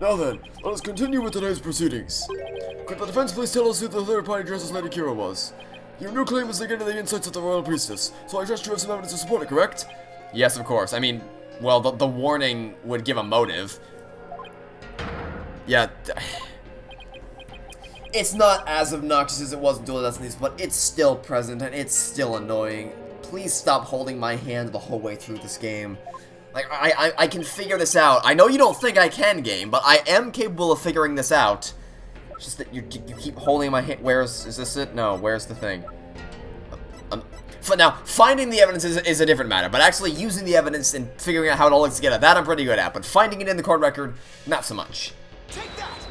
Now then, let us continue with today's proceedings. Could the defense please tell us who the third party dressed as Lady Kira was? Your new claim is again to the insights of the Royal Priestess, so I trust you have some evidence to support it, correct? Yes, of course. I mean, well, the warning would give a motive. Yeah. It's not as obnoxious as it was in Dual Destinies, but it's still present and it's still annoying. Please stop holding my hand the whole way through this game. Like, I can figure this out. I know you don't think I can, game, but I am capable of figuring this out. It's just that you keep holding my hand. Is this it? No, where's the thing? Now, finding the evidence is a different matter, but actually using the evidence and figuring out how it all links together, that I'm pretty good at, but finding it in the court record, not so much. Take that!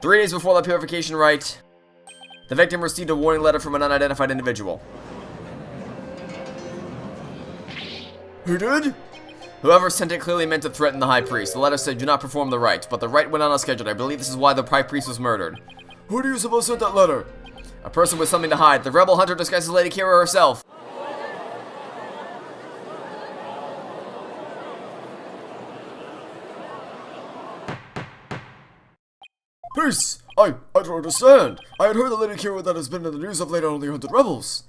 3 days before the purification rite, the victim received a warning letter from an unidentified individual. He did? Whoever sent it clearly meant to threaten the High Priest. The letter said, do not perform the rite, but the rite went on unscheduled. I believe this is why the High Priest was murdered. Who do you suppose sent that letter? A person with something to hide. The rebel hunter disguised as Lady Kira herself. Peace! I don't understand. I had heard that Lady Kira that has been in the news of late on the hunted rebels.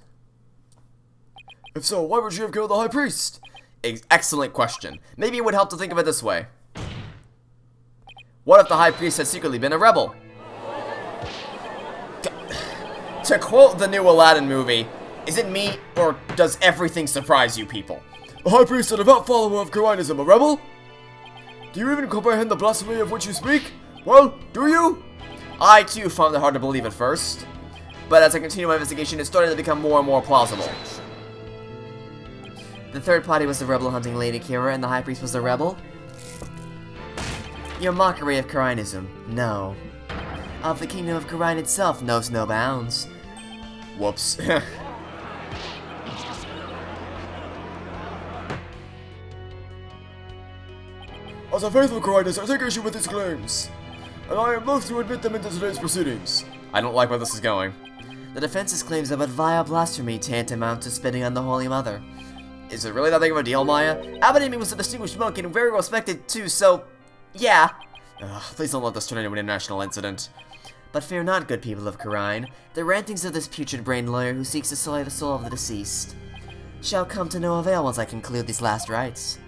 If so, why would she have killed the High Priest? Excellent question. Maybe it would help to think of it this way. What if the High Priest had secretly been a rebel? To quote the new Aladdin movie, is it me, or does everything surprise you people? The High Priest, a devout follower of Karinism, a rebel? Do you even comprehend the blasphemy of which you speak? Well, do you? I too found it hard to believe at first, but as I continue my investigation, it started to become more and more plausible. The third party was the rebel hunting Lady Kira, and the High Priest was the rebel? Your mockery of Karinism, no. Of the kingdom of Karine itself knows no bounds. Whoops. As a faithful Karinist, I take issue with his claims. And I am loath to admit them into today's proceedings. I don't like where this is going. The defense's claims are but vile blasphemy tantamount to spitting on the Holy Mother. Is it really that big of a deal, Maya? Abadimi was a distinguished monk and very respected too, so... yeah. Please don't let this turn into an international incident. But fear not, good people of Karine. The rantings of this putrid-brained lawyer who seeks to sully the soul of the deceased shall come to no avail once I conclude these last rites.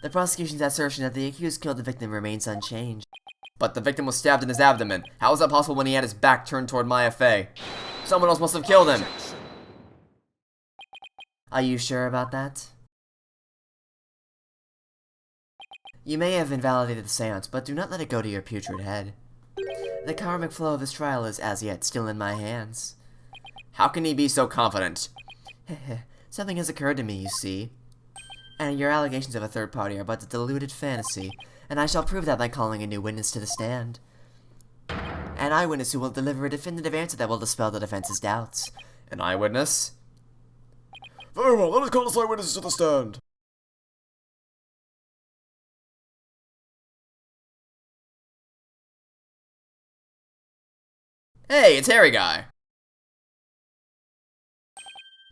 The prosecution's assertion that the accused killed the victim remains unchanged. But the victim was stabbed in his abdomen. How is that possible when he had his back turned toward Maya Fey? Someone else must have killed him. Are you sure about that? You may have invalidated the seance, but do not let it go to your putrid head. The karmic flow of this trial is as yet still in my hands. How can he be so confident? Something has occurred to me, you see. And your allegations of a third party are but a deluded fantasy, and I shall prove that by calling a new witness to the stand. An eyewitness who will deliver a definitive answer that will dispel the defense's doubts. An eyewitness? Very well, let us call this eyewitness to the stand. Hey, it's Harry Guy.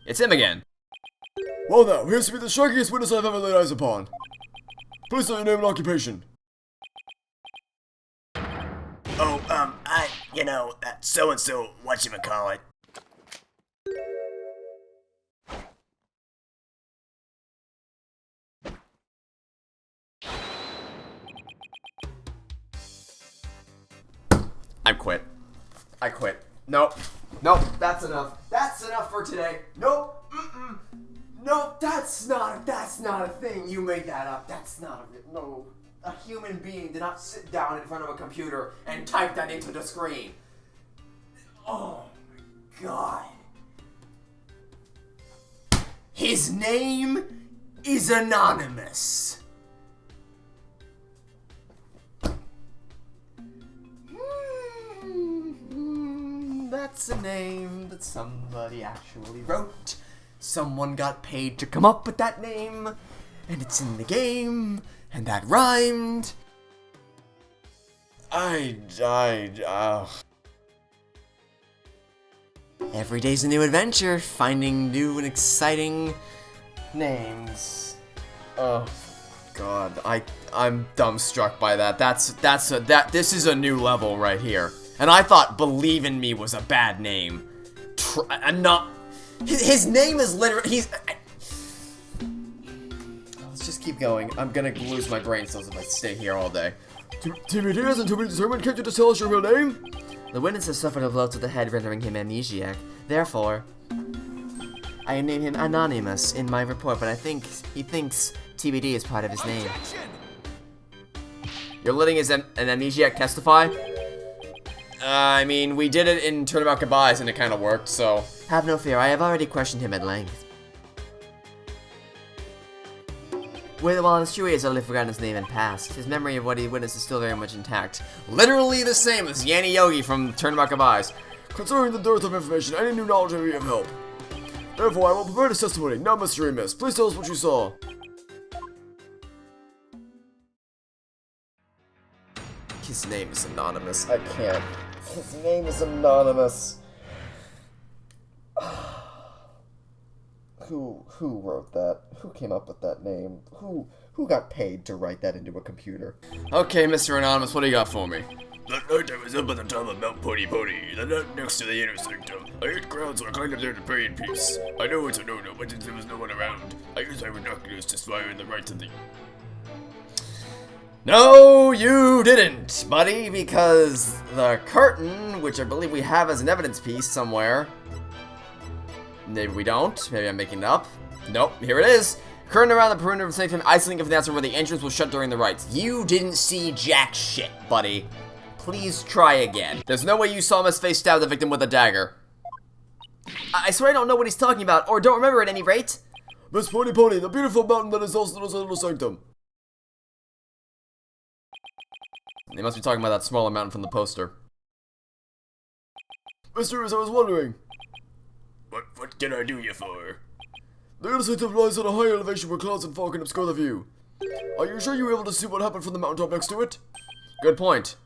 It's him again. Well now, here's to be the strikiest witness I've ever laid eyes upon. Please state your name and occupation. Oh, so-and-so, whatchamacallit. I quit. I quit. Nope. Nope, that's enough. That's enough for today. Nope. Mm-mm. Nope, that's not a thing. You made that up. That's not a... No. A human being did not sit down in front of a computer and type that into the screen. Oh my god. His name is anonymous. That's a name that somebody actually wrote. Someone got paid to come up with that name, and it's in the game, and that rhymed. Every day's a new adventure, finding new and exciting names. Oh, God, I'm dumbstruck by that. This is a new level right here. And I thought Believe in Me was a bad name. I'm not. His name is literally. Let's just keep going. I'm gonna lose my brain cells if I stay here all day. TBD isn't to be determined. Can't you just tell us your real name? The witness has suffered a blow to the head, rendering him amnesiac. Therefore, I name him Anonymous in my report, but I think he thinks TBD is part of his name. You're letting an amnesiac testify? I mean, we did it in Turnabout Goodbyes and it kind of worked, so... Have no fear, I have already questioned him at length. While it's true he has utterly forgotten his name and past, his memory of what he witnessed is still very much intact. Literally the same as Yanni Yogi from Turnabout Goodbyes. Concerning the dearth of information, any new knowledge may be of help. Therefore, I will prepare this testimony. Now, Mr. Remus, please tell us what you saw. His name is anonymous. I can't. His name is anonymous. Who wrote that? Who came up with that name? Who got paid to write that into a computer? Okay, Mr. Anonymous, what do you got for me? That night I was up at the top of Mount Pony Pony, the nut next to the inner sanctum. I heard crowds, so I climbed up there to pray in peace. I know it's a no-no, but since there was no one around, I used my binoculars to spy in the right to the... No, you didn't, buddy, because the curtain, which I believe we have as an evidence piece somewhere... Maybe we don't. Maybe I'm making it up. Nope, here it is. Curtain around the perimeter of the sanctum, isolating of the outside where the entrance was shut during the rites. You didn't see jack shit, buddy. Please try again. There's no way you saw Miss Face stab the victim with a dagger. I swear I don't know what he's talking about, or don't remember at any rate. Miss Pony Pony, the beautiful mountain that is also known as the Little Sanctum. They must be talking about that smaller mountain from the poster. Mr. Remus, I was wondering. What can I do you for? The Little Sanctum lies at a high elevation where clouds and fog can obscure the view. Are you sure you were able to see what happened from the mountaintop next to it? Good point.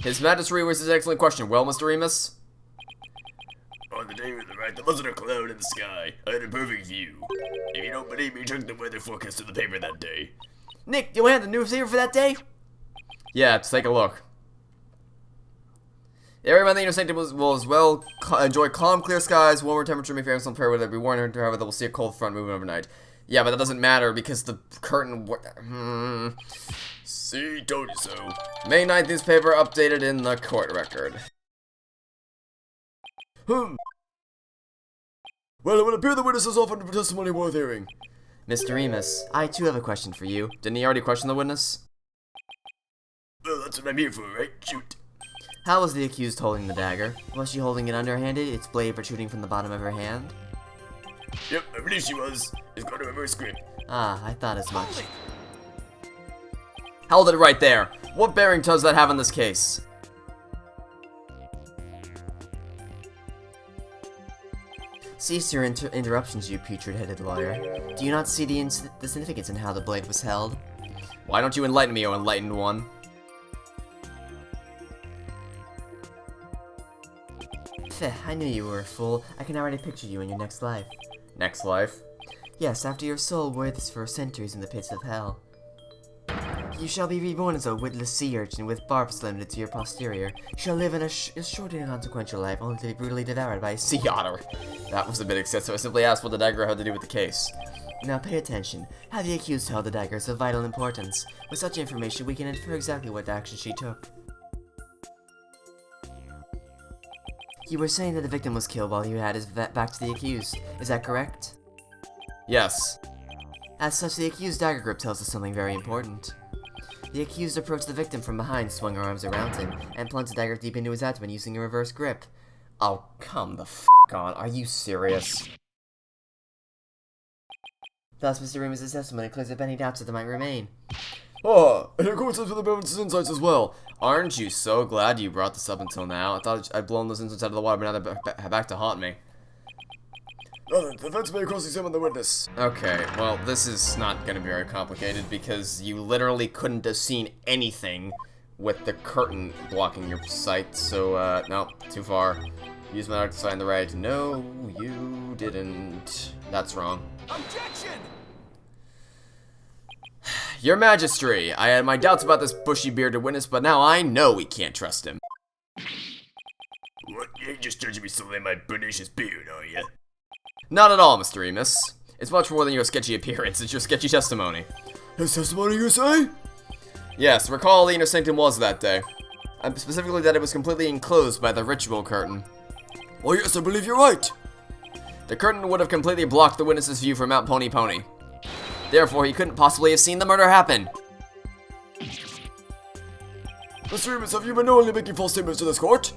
His Majesty was his excellent question. Well, Mr. Remus? On the day of the ride, there wasn't a cloud in the sky. I had a perfect view. If you don't believe me, check the weather forecast to the paper that day. Nick, do you have the newspaper for that day? Yeah, let's take a look. Everyone in the inner sanctum will as well enjoy calm, clear skies, warmer temperature, may fair some fair weather. Be warned, however, that we'll see a cold front moving overnight. Yeah, but that doesn't matter because the curtain... See, told you so. May 9th newspaper updated in the court record. Well, it would appear the witness has offered a testimony worth hearing. Mr. Remus, I too have a question for you. Didn't he already question the witness? Well, that's what I'm here for, right? Shoot. How was the accused holding the dagger? Was she holding it underhanded, its blade protruding from the bottom of her hand? Yep, I believe she was. It's got a reverse grip. Ah, I thought as much. Held it right there. What bearing does that have in this case? Cease your interruptions, you putrid-headed lawyer. Do you not see the significance in how the blade was held? Why don't you enlighten me, O enlightened one? Pheh, I knew you were a fool. I can already picture you in your next life. Next life? Yes, after your soul withers for centuries in the pits of hell. You shall be reborn as a witless sea urchin with barbs limited to your posterior. You shall live in a short and inconsequential life, only to be brutally devoured by a sea otter. That was a bit excessive. I simply asked what the dagger had to do with the case. Now pay attention. How the accused held the dagger is of vital importance. With such information, we can infer exactly what action she took. You were saying that the victim was killed while he had his back to the accused. Is that correct? Yes. As such, the accused's dagger grip tells us something very important. The accused approached the victim from behind, swung her arms around him, and plunged the dagger deep into his abdomen using a reverse grip. Oh, come the f*** on. Are you serious? Thus, Mr. Remus's testimony clears up any doubts that might remain. Ah, and in accordance with the evidence's insights as well. Aren't you so glad you brought this up until now? I thought I'd blown those insights out of the water, but now they're back to haunt me. Now then, the defense may cross-examine the witness. Okay, well, this is not going to be very complicated because you literally couldn't have seen anything with the curtain blocking your sight, so, no, too far. Use my arc to find the right. No, you didn't. That's wrong. Objection! Your Majesty, I had my doubts about this bushy-bearded witness, but now I know we can't trust him. What? You ain't just judging me solely on my bodacious beard, are ya? Not at all, Mr. Remus. It's much more than your sketchy appearance, it's your sketchy testimony. His testimony, you say? Yes, recall the inner sanctum was that day. Specifically that it was completely enclosed by the ritual curtain. Well, yes, I believe you're right. The curtain would have completely blocked the witness's view from Mount Pony Pony. Therefore, he couldn't possibly have seen the murder happen. Mr. Remus, have you been knowingly making false statements to this court?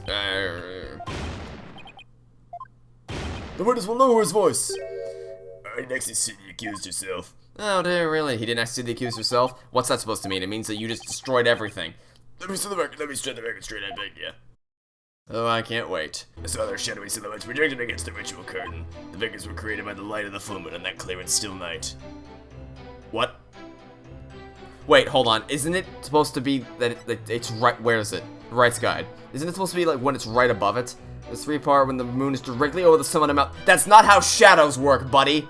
The witness will lower his voice. I next see the accused herself. Oh dear, really? He didn't actually see the accused herself? What's that supposed to mean? It means that you just destroyed everything. Let me set the record straight, I beg ya. Oh, I can't wait. I saw their shadowy silhouettes projected against the ritual curtain. The figures were created by the light of the full moon on that clear and still night. What? Wait, hold on. Isn't it supposed to be that it's right? Where is it? Rite's guide. Isn't it supposed to be like when it's right above it? The 3-part when the moon is directly over the summit of Mount. That's not how shadows work, buddy.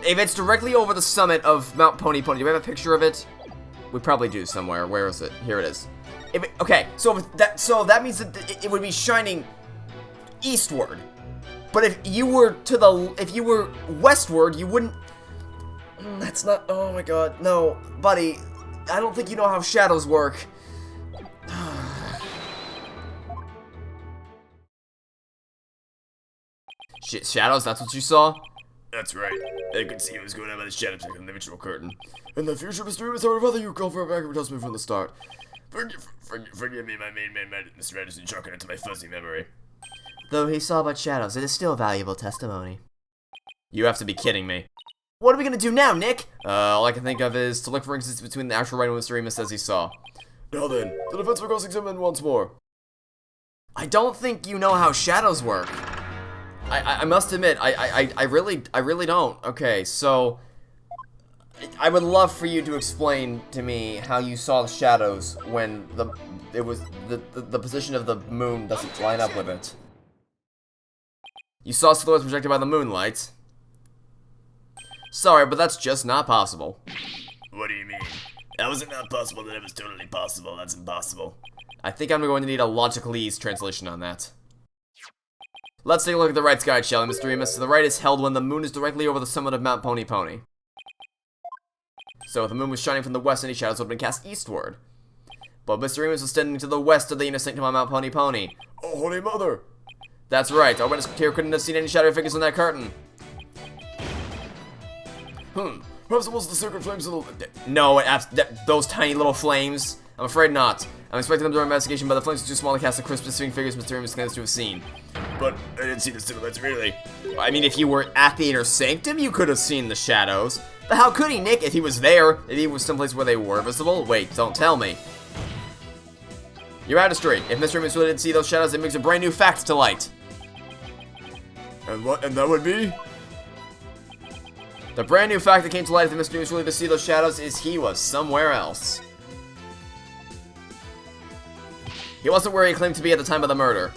If it's directly over the summit of Mount Pony Pony, do we have a picture of it? We probably do somewhere. Where is it? Here it is. Okay, so that means that it would be shining eastward. But if you were westward, you wouldn't. That's not. Oh my God, no, buddy. I don't think you know how shadows work. Shit, shadows. That's what you saw. That's right. I could see what was going on by the shadow check on the ritual curtain. In the future, Mr. Remus, I would rather you go for a backward adjustment from the start. Forgive me, my main man, Mr. Anderson, chalking it to my fuzzy memory. Though he saw but shadows, it is still valuable testimony. You have to be kidding me. What are we gonna do now, Nick? All I can think of is to look for instances between the actual writing and what Mr. Remus says he saw. Now then, the defense will cross-examine once more. I don't think you know how shadows work. I must admit, I really don't. Okay, so I would love for you to explain to me how you saw the shadows when the position of the moon doesn't line up with it. You saw silhouettes projected by the moonlight. Sorry, but that's just not possible. What do you mean? How is it not possible that it was totally possible? That's impossible. I think I'm going to need a logicalese translation on that. Let's take a look at the Rite's guide, shall we, Mr. Remus? The Rite is held when the moon is directly over the summit of Mount Pony Pony. So if the moon was shining from the west, any shadows would have been cast eastward. But Mr. Remus was standing to the west of the inner sanctum on Mount Pony Pony. Oh, Holy Mother! That's right, our witness here couldn't have seen any shadowy figures on that curtain. Perhaps it was the sacred flames of the... No, those tiny little flames. I'm afraid not. I'm expecting them during investigation, but the flames are too small to cast the crisp, swing figures Mr. Remus claims to have seen. But I didn't see the silhouettes, really. I mean, if you were at the inner sanctum, you could have seen the shadows. But how could he, Nick, if he was there? If he was someplace where they were visible? Wait, don't tell me. Your Majesty, if Mr. Remus really didn't see those shadows, it brings a brand new fact to light. And what? And that would be? The brand new fact that came to light if Mr. Remus really did see those shadows is he was somewhere else. He wasn't where he claimed to be at the time of the murder.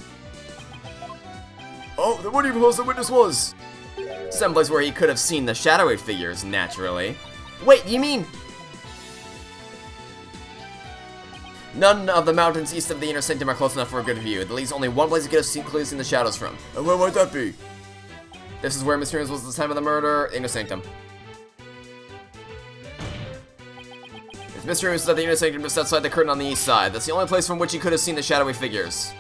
Oh, then what do you propose the witness was? Someplace where he could have seen the shadowy figures, naturally. Wait, you mean... None of the mountains east of the inner sanctum are close enough for a good view. There leaves only one place he could have clearly seen the shadows from. And where might that be? This is where Mr. Remus was at the time of the murder, inner sanctum. If Mr. Remus was at the inner sanctum just outside the curtain on the east side, that's the only place from which he could have seen the shadowy figures.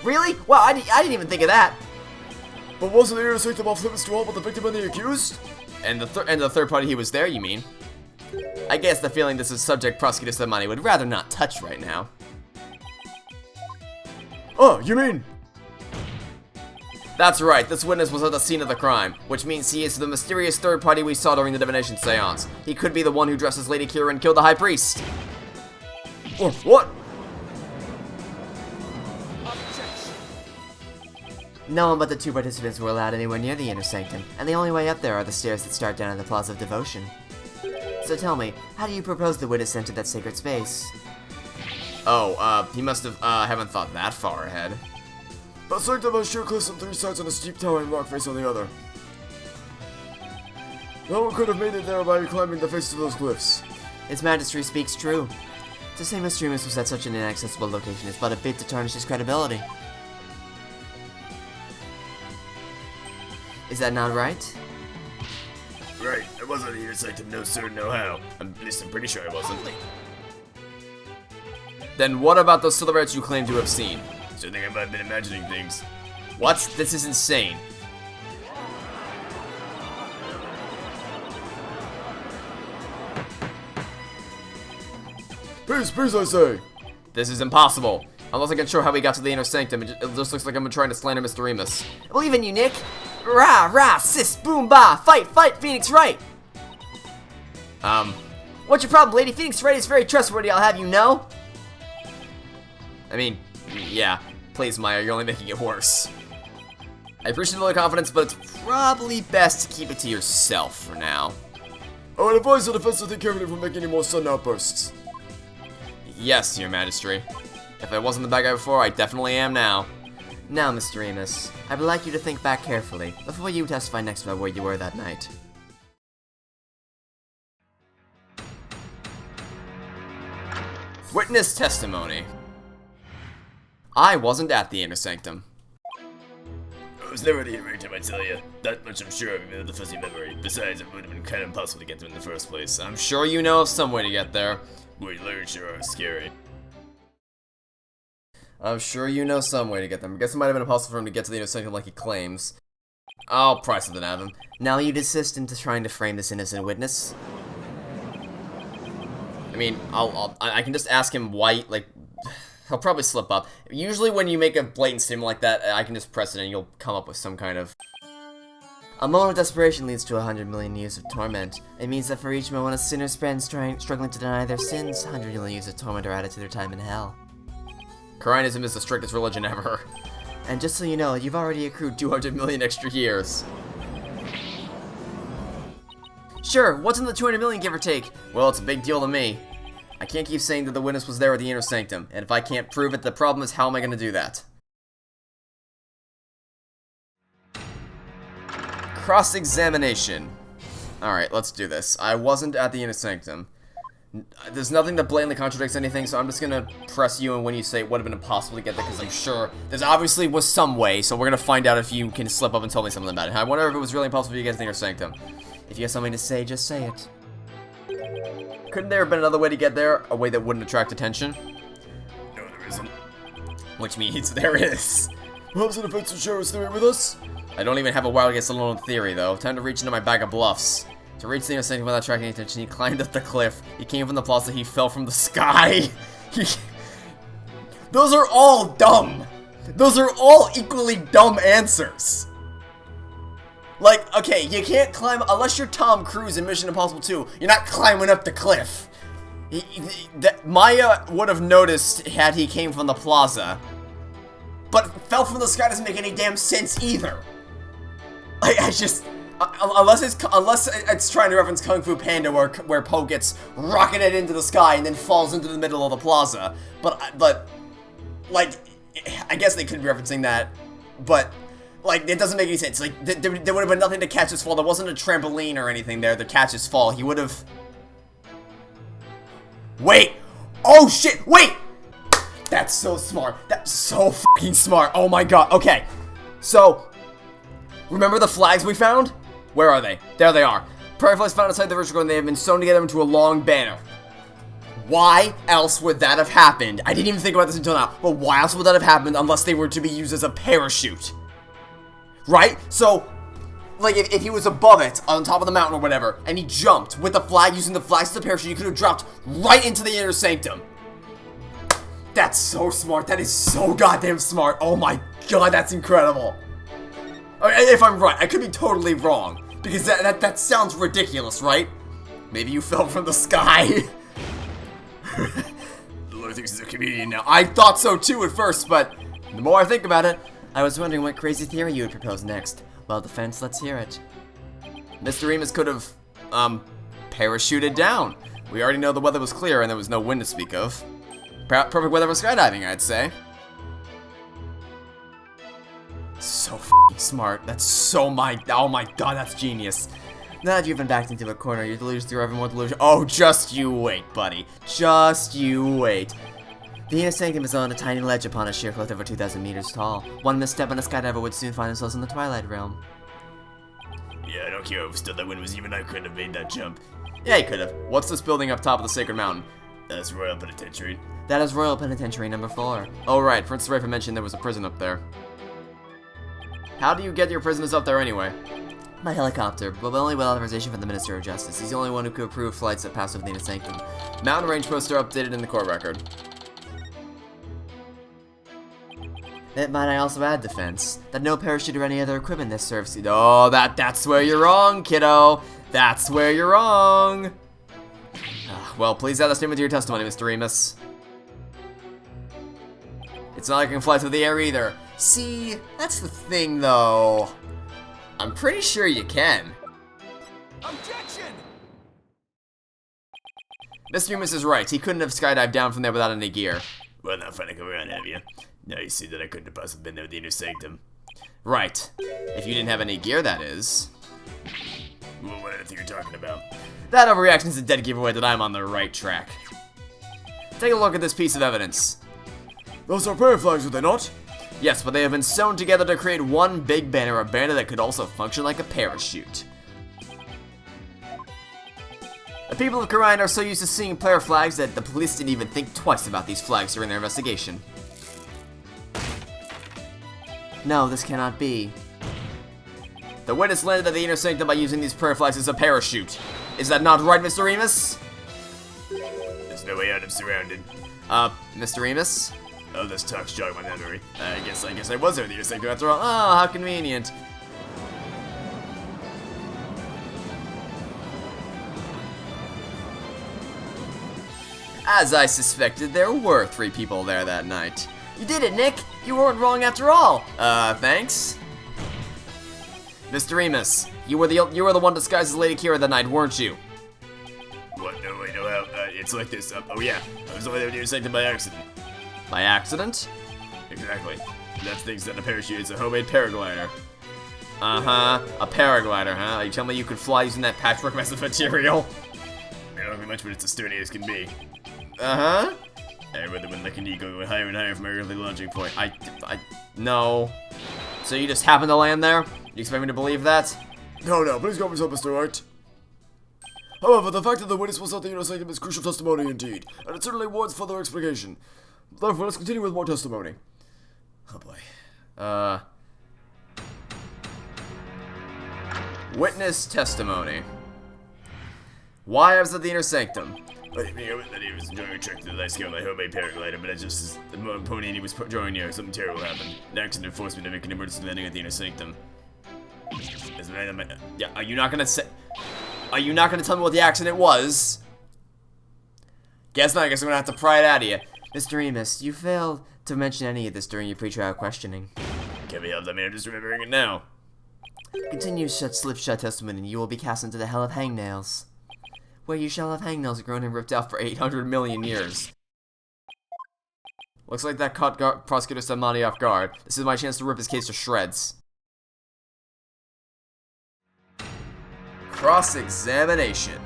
Really? Wow, I didn't even think of that. But wasn't the inner sanctum off limits to all but the victim and the accused? And the third party he was there, you mean? I guess the feeling this is subject Prosecutor Samani would rather not touch right now. Oh, you mean? That's right, this witness was at the scene of the crime, which means he is the mysterious third party we saw during the Divination seance. He could be the one who dressed as Lady Kira and killed the High Priest. Or what? No one but the two participants were allowed anywhere near the inner sanctum, and the only way up there are the stairs that start down at the Plaza of Devotion. So tell me, how do you propose the witness entered that sacred space? Oh, he must have, haven't thought that far ahead. The sanctum has sheer cliffs on 3 sides and a steep towering rock face on the other. No one could have made it there by climbing the face of those cliffs. His Majesty speaks true. To say Mr. Remus was at such an inaccessible location is but a bit to tarnish his credibility. Is that not right? Right, I wasn't at the intersection, no sir, no how. At least I'm pretty sure I wasn't. Then what about those silhouettes you claim to have seen? So I think I might have been imagining things. What? This is insane. Peace, I say! This is impossible. I'm not even sure how we got to the inner sanctum. It just looks like I'm trying to slander Mr. Remus. I believe in you, Nick. Rah, rah, sis, boom, bah, fight, fight, Phoenix Wright. What's your problem, lady? Phoenix Wright is very trustworthy, I'll have you know. I mean, yeah. Please, Maya, you're only making it worse. I appreciate all the confidence, but it's probably best to keep it to yourself for now. I would advise the defense to think carefully from making any more sudden outbursts. Yes, Your Majesty. If I wasn't the bad guy before, I definitely am now. Now, Mr. Remus, I would like you to think back carefully before you testify next about where you were that night. Witness testimony. I wasn't at the inner sanctum. I was never at the right time, I tell you. That much I'm sure of, even with the fuzzy memory. Besides, it would have been kind of impossible to get to in the first place. I'm sure you know of some way to get there. Boy, lyrics sure are scary. I'm sure you know some way to get them. I guess it might have been impossible for him to get to the inner sanctum like he claims. I'll pry something out of him. Now you desist into trying to frame this innocent witness? I mean, I can just ask him why, like, he'll probably slip up. Usually when you make a blatant statement like that, I can just press it and you'll come up with some kind of... A moment of desperation leads to 100 million years of torment. It means that for each moment a sinner spends struggling to deny their sins, 100 million years of torment are added to their time in hell. Quarianism is the strictest religion ever. And just so you know, you've already accrued 200 million extra years. Sure, what's in the 200 million, give or take? Well, it's a big deal to me. I can't keep saying that the witness was there at the inner sanctum, and if I can't prove it, the problem is how am I going to do that? Cross-examination. Alright, let's do this. I wasn't at the inner sanctum. There's nothing that blatantly contradicts anything, so I'm just gonna press you and when you say it would have been impossible to get there, because I'm sure there's obviously was some way, so we're gonna find out if you can slip up and tell me something about it. I wonder if it was really impossible for you to get to the inner sanctum. If you have something to say, just say it. Couldn't there have been another way to get there? A way that wouldn't attract attention? No, there isn't. Which means there is. Perhaps the defense will share his theory with us? I don't even have a wild guess alone theory, though. Time to reach into my bag of bluffs. To reach the inner sanctum without attracting attention, he climbed up the cliff. He came from the plaza, he fell from the sky. Those are all dumb. Those are all equally dumb answers. Like, okay, you can't climb, unless you're Tom Cruise in Mission Impossible 2, you're not climbing up the cliff. Maya would have noticed had he came from the plaza. But fell from the sky doesn't make any damn sense either. I just... Unless it's trying to reference Kung Fu Panda where Po gets rocketed into the sky and then falls into the middle of the plaza. But like, I guess they could be referencing that, but, like, it doesn't make any sense. Like, there would have been nothing to catch his fall. There wasn't a trampoline or anything there to catch his fall. He would have... Wait! Oh shit! Wait! That's so smart. That's so fucking smart. Oh my god. Okay. So, remember the flags we found? Where are they? There they are. Prairie flags found outside the ritual and they have been sewn together into a long banner. Why else would that have happened? I didn't even think about this until now. But why else would that have happened unless they were to be used as a parachute? Right? So, like, if he was above it, on top of the mountain or whatever, and he jumped with the flag, using the flags as a parachute, he could have dropped right into the inner sanctum. That's so smart. That is so goddamn smart. Oh my god, that's incredible. If I'm right, I could be totally wrong. Because that sounds ridiculous, right? Maybe you fell from the sky. The Lord thinks he's a comedian now. I thought so too at first, but the more I think about it, I was wondering what crazy theory you would propose next. Well, defense, let's hear it. Mr. Remus could have, parachuted down. We already know the weather was clear and there was no wind to speak of. Perfect weather for skydiving, I'd say. So f***ing smart. That's so oh my god, that's genius. Now that you've been backed into a corner, your delusions through ever more delusion. Oh, just you wait, buddy. Just you wait. The inner sanctum is on a tiny ledge upon a sheer cliff over 2,000 meters tall. One misstep and a skydiver would soon find themselves in the Twilight Realm. Yeah, I don't care if still that wind was even, I couldn't have made that jump. Yeah, you could have. What's this building up top of the Sacred Mountain? That's Royal Penitentiary. That is Royal Penitentiary number 4. Oh right, Princess Rafa mentioned there was a prison up there. How do you get your prisoners up there anyway? My helicopter, but only with authorization from the Minister of Justice. He's the only one who could approve flights that pass over the inner sanctum. Mountain range poster updated in the court record. That might I also add, defense, that no parachute or any other equipment that serves Oh, that's where you're wrong, kiddo. That's where you're wrong. Well, please add the statement to your testimony, Mr. Remus. It's not like I can fly through the air either. See, that's the thing, though. I'm pretty sure you can. Objection! Mr. Remus is right. He couldn't have skydived down from there without any gear. Well, now finally come around, have you? Now you see that I couldn't have possibly been there with the inner sanctum. Right. If you didn't have any gear, that is. Well, what do you think you're talking about? That overreaction is a dead giveaway that I'm on the right track. Take a look at this piece of evidence. Those are prayer flags, are they not? Yes, but they have been sewn together to create one big banner, a banner that could also function like a parachute. The people of Karine are so used to seeing prayer flags that the police didn't even think twice about these flags during their investigation. No, this cannot be. The witness landed at the inner sanctum by using these prayer flags as a parachute. Is that not right, Mr. Remus? There's no way out, I'm surrounded. Mr. Remus? Oh, this talk's jogging my memory. I guess I was there at the inner sanctum after all. Oh, how convenient. As I suspected, there were 3 people there that night. You did it, Nick! You weren't wrong after all! Thanks? Mr. Remus, you were the one disguised as Lady Kira that night, weren't you? What? No, wait, no, how? It's like this. Oh, yeah. I was only there with the inner sanctum by accident. By accident? Exactly. That's things that a parachute is a homemade paraglider. Uh-huh. A paraglider, huh? You tell me you could fly using that patchwork mess of material? I don't know much, but it's as sturdy as can be. Uh-huh. I rather when like an ego going higher and higher from my earthly launching point. No. So you just happened to land there? You expect me to believe that? No, please calm yourself, Mr. Wright. However, the fact that the witness was not the inner sanctum is crucial testimony indeed, and it certainly warrants further explication. Therefore, let's continue with more testimony. Oh boy. Witness testimony. Why I was at the inner sanctum. But he was enjoying a trip to the light scale of my homemade paraglider, but just as the pony and he was drawing near, something terrible happened. An accident forced me to make an emergency landing at the inner sanctum. Yeah, are you not gonna tell me what the accident was? Guess not, I guess I'm gonna have to pry it out of you. Mr. Remus, you failed to mention any of this during your pre-trial questioning. Can't be helped, I mean, I'm just remembering it now. Continue such slipshod testimony and you will be cast into the hell of hangnails, where you shall have hangnails grown and ripped out for 800 million years. Looks like that caught Prosecutor Samadi off guard. This is my chance to rip his case to shreds. Cross-examination.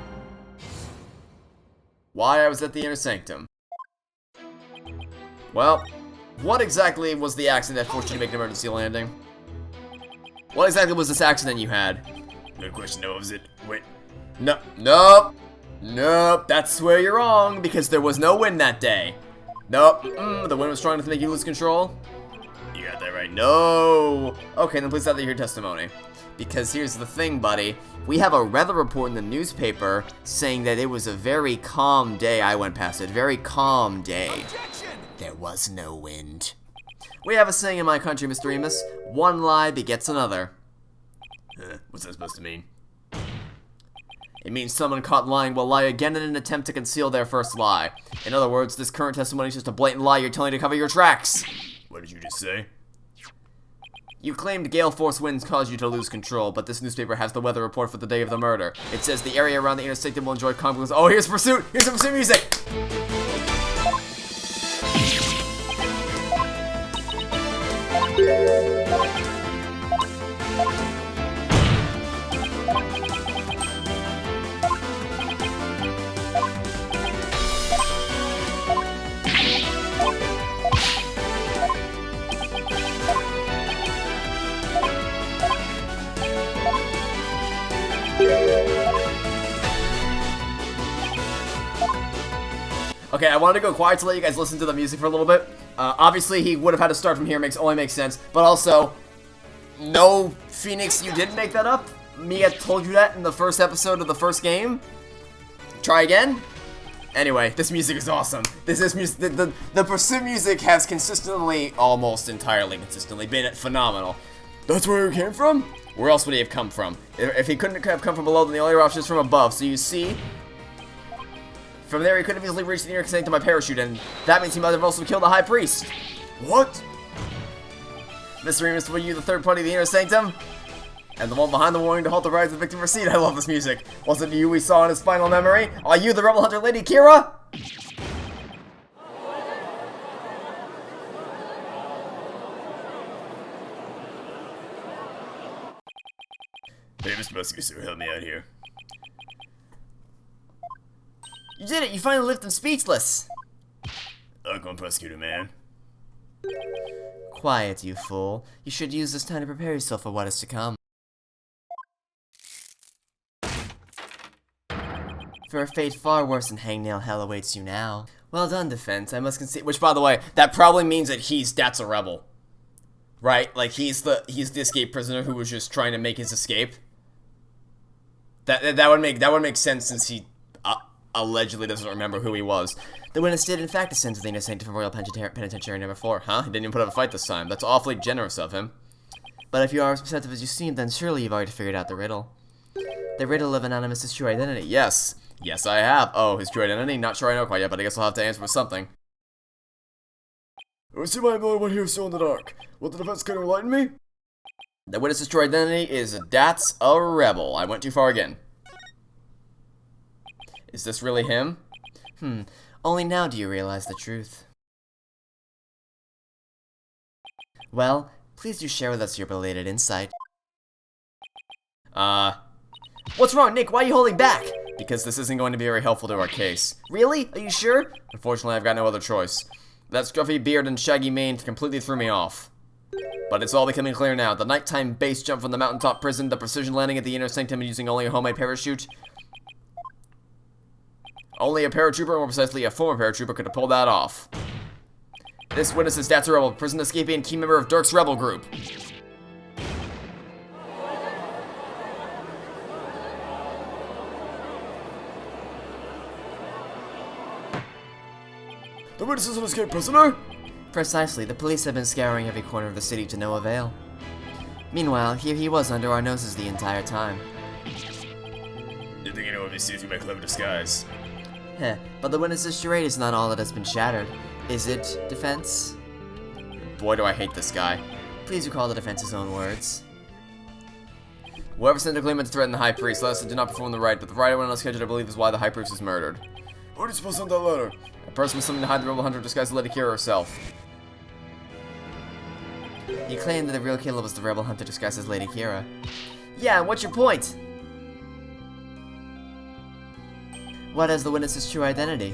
Why I was at the inner sanctum. Well, what exactly was the accident that forced you to make an emergency landing? What exactly was this accident you had? Good question, no, was it? Wait. Nope, that's where you're wrong, because there was no wind that day. Nope, the wind was strong enough to make you lose control? You got that right. No! Okay, then please let me hear testimony. Because here's the thing, buddy. We have a weather report in the newspaper saying that it was a very calm day. I went past it. Very calm day. Objection! There was no wind. We have a saying in my country, Mr. Remus. One lie begets another. What's that supposed to mean? It means someone caught lying will lie again in an attempt to conceal their first lie. In other words, this current testimony is just a blatant lie you're telling to cover your tracks. What did you just say? You claimed gale force winds caused you to lose control, but this newspaper has the weather report for the day of the murder. It says the area around the inner sanctum will enjoy calm. Oh, here's pursuit! Here's some pursuit music! Okay, I wanted to go quiet to let you guys listen to the music for a little bit. Obviously, he would have had to start from here, only makes sense. But also, no, Phoenix, you didn't make that up. Mia told you that in the first episode of the first game. Try again. Anyway, this music is awesome. This is music. The Pursuit music has consistently, almost entirely consistently, been phenomenal. That's where he came from? Where else would he have come from? If he couldn't have come from below, then the only option is from above. So you see, from there he could have easily reached the inner sanctum by parachute, and that means he might have also killed the High Priest. What? Mr. Remus, were you the third party of the inner sanctum? And the one behind the warning to halt the rise of the victim proceed. I love this music. Was it you we saw in his final memory? Are you the rebel hunter Lady Kira? Hey, Mr. Prosecutor, help me out here. You did it! You finally left him speechless! Come on, Prosecutor, man. Quiet, you fool. You should use this time to prepare yourself for what is to come. For a fate far worse than hangnail hell awaits you now. Well done, defense. I must concede. Which, by the way, that probably means that that's a rebel, right? Like he's the escape prisoner who was just trying to make his escape. That would make sense since he allegedly doesn't remember who he was. The witness did in fact ascend to the inner sanctum of Royal Penitentiary number 4. Huh? He didn't even put up a fight this time. That's awfully generous of him. But if you are as perceptive as you seem, then surely you've already figured out the riddle. The riddle of Anonymous' true identity. Yes. Yes, I have. Oh, his true identity? Not sure I know quite yet, but I guess I'll have to answer with something. I see my only one here still in the dark. Will the defense kind of enlighten me? The witness's true identity is that's a rebel. I went too far again. Is this really him? Only now do you realize the truth. Well, please do share with us your belated insight. What's wrong, Nick? Why are you holding back? Because this isn't going to be very helpful to our case. Really? Are you sure? Unfortunately, I've got no other choice. That scruffy beard and shaggy mane completely threw me off. But it's all becoming clear now. The nighttime base jump from the mountaintop prison, the precision landing at the inner sanctum using only a homemade parachute. Only a paratrooper, or more precisely a former paratrooper, could have pulled that off. This witness is That's a Rebel, prison escapee and key member of Dirk's rebel group. The witness is an escaped prisoner? Precisely, the police have been scouring every corner of the city to no avail. Meanwhile, here he was under our noses the entire time. Didn't think anyone would be seen through my clever disguise. Heh, but the witness's charade is not all that has been shattered. Is it, defense? Boy, do I hate this guy. Please recall the defense's own words. Whoever sent a claimant to threaten the High Priest, let us did not perform the rite, but the rite went unscheduled, I believe, is why the High Priest was murdered. Who did you supposed to send that letter? A person was summoned to hide the rebel hunter disguised as Lady Kira herself. You claim that the real killer was the rebel hunter disguised as Lady Kira. Yeah, and what's your point? What is the witness's true identity?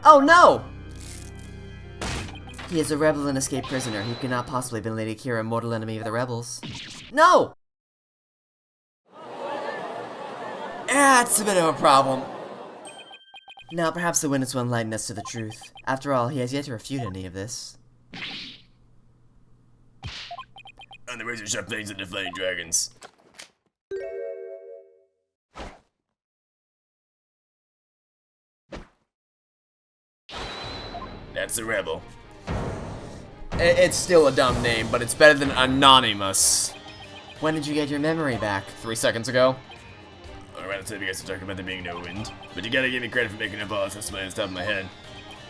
Oh no! He is a rebel and escaped prisoner. He cannot possibly have been Lady Kira, mortal enemy of the rebels. No! That's a bit of a problem. Now, perhaps the witness will enlighten us to the truth. After all, he has yet to refute any of this. On the razor sharp blades of the flying dragons. That's a rebel. It's still a dumb name, but it's better than Anonymous. When did you get your memory back? 3 seconds ago. Around the time you guys to talk about there being no wind. But you gotta give me credit for making up all this on the top of my head.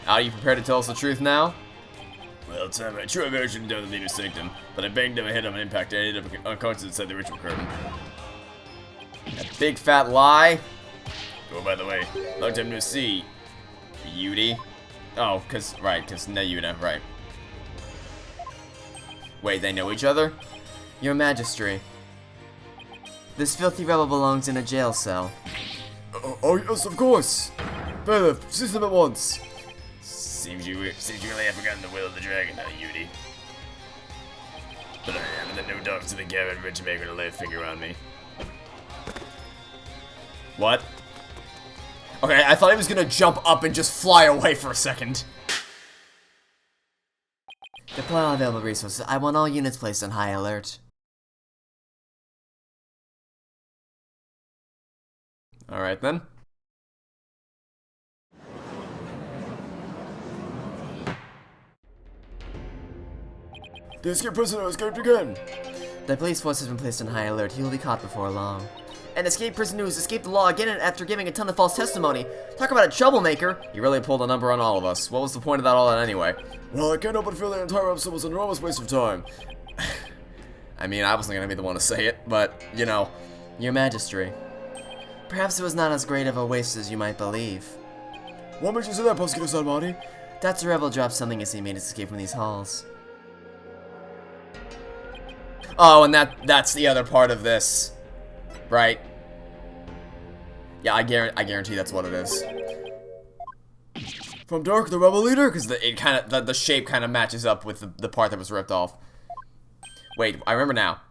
Are you prepared to tell us the truth now? Well, it's my true version down the leader's sanctum, but I banged my head on an impact and I ended up unconscious inside the ritual curtain. A big fat lie? Oh, by the way, long time no see. Beauty? Oh, cause Nayuna, right. Wait, they know each other? Your Majesty. This filthy rebel belongs in a jail cell. Oh yes, of course. Bailiff, seize them at once. Seems you really have forgotten the will of the dragon, huh, Yudi? But I am the new dog to the Gavin Rich maker to lay a finger on me. What? Okay, I thought he was gonna jump up and just fly away for a second. Deploy all available resources. I want all units placed on high alert. Alright then. The escaped prisoner escaped again. The police force has been placed on high alert. He will be caught before long. An escaped prisoner who's escaped the law again after giving a ton of false testimony. Talk about a troublemaker. You really pulled a number on all of us. What was the point of that all that anyway? Well, I can't help but feel the entire episode was an enormous waste of time. I mean, I wasn't gonna be the one to say it, but, you know. Your Majesty. Perhaps it was not as great of a waste as you might believe. What makes you say that, Prosecutor Salmani? That's a rebel dropped something as he made his escape from these halls. Oh, and that's the other part of this. Right? Yeah, I guarantee that's what it is. From Dark, the rebel leader? Because the shape kind of matches up with the part that was ripped off. Wait, I remember now.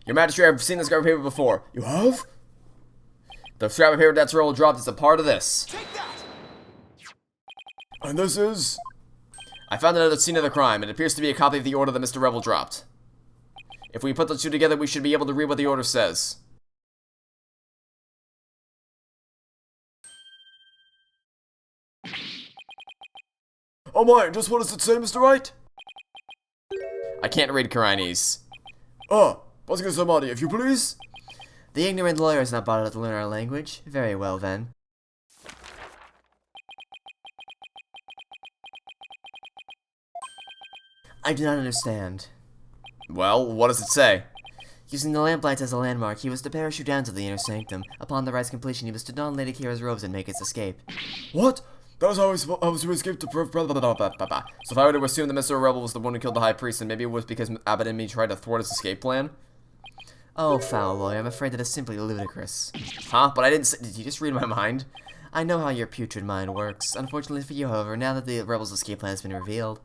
Your Majesty, I've seen this scrap of paper before. You have? The scrap of paper that's roll dropped is a part of this. And this is? I found another scene of the crime. It appears to be a copy of the order that Mr. Rebel dropped. If we put the two together, we should be able to read what the order says. Oh my, just what does it say, Mr. Wright? I can't read Chinese. Prosecutor Salmani, if you please. The ignorant lawyer is not bothered to learn our language. Very well, then. I do not understand. Well, what does it say? Using the lamplights as a landmark, he was to parachute down to the inner sanctum. Upon the rite's completion, he was to don Lady Kira's robes and make his escape. What? That was how I was to escape to So if I were to assume that Mr. Rebel was the one who killed the High Priest, then maybe it was because Abbott and me tried to thwart his escape plan? Oh, foul lawyer, I'm afraid that is simply ludicrous. Huh? But I didn't say— did you just read my mind? I know how your putrid mind works. Unfortunately for you, however, now that the rebel's escape plan has been revealed,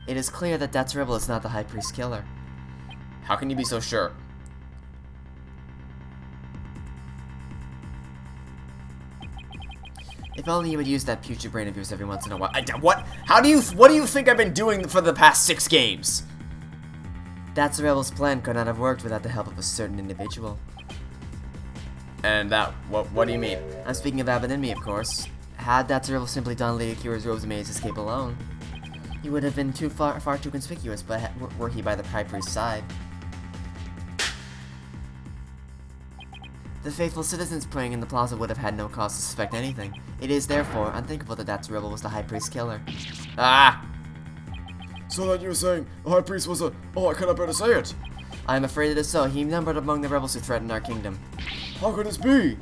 it is clear that That's Rebel is not the High Priest killer. How can you be so sure? If only you would use that putrid brain of yours every once in a while. What do you think I've been doing for the past 6 games? That's Rebel's plan could not have worked without the help of a certain individual. And that— what do you mean? I'm speaking of Abbott and me, of course. Had That's Rebel simply donned Lady Kira's robes and made his escape alone, he would have been far too conspicuous, but were he by the High Priest's side. The faithful citizens praying in the plaza would have had no cause to suspect anything. It is, therefore, unthinkable that That's Rebel was the High Priest's killer. Ah! So that you were saying the High Priest was a— oh, I cannot bear to say it. I am afraid it is so. He numbered among the rebels who threatened our kingdom. How could this be?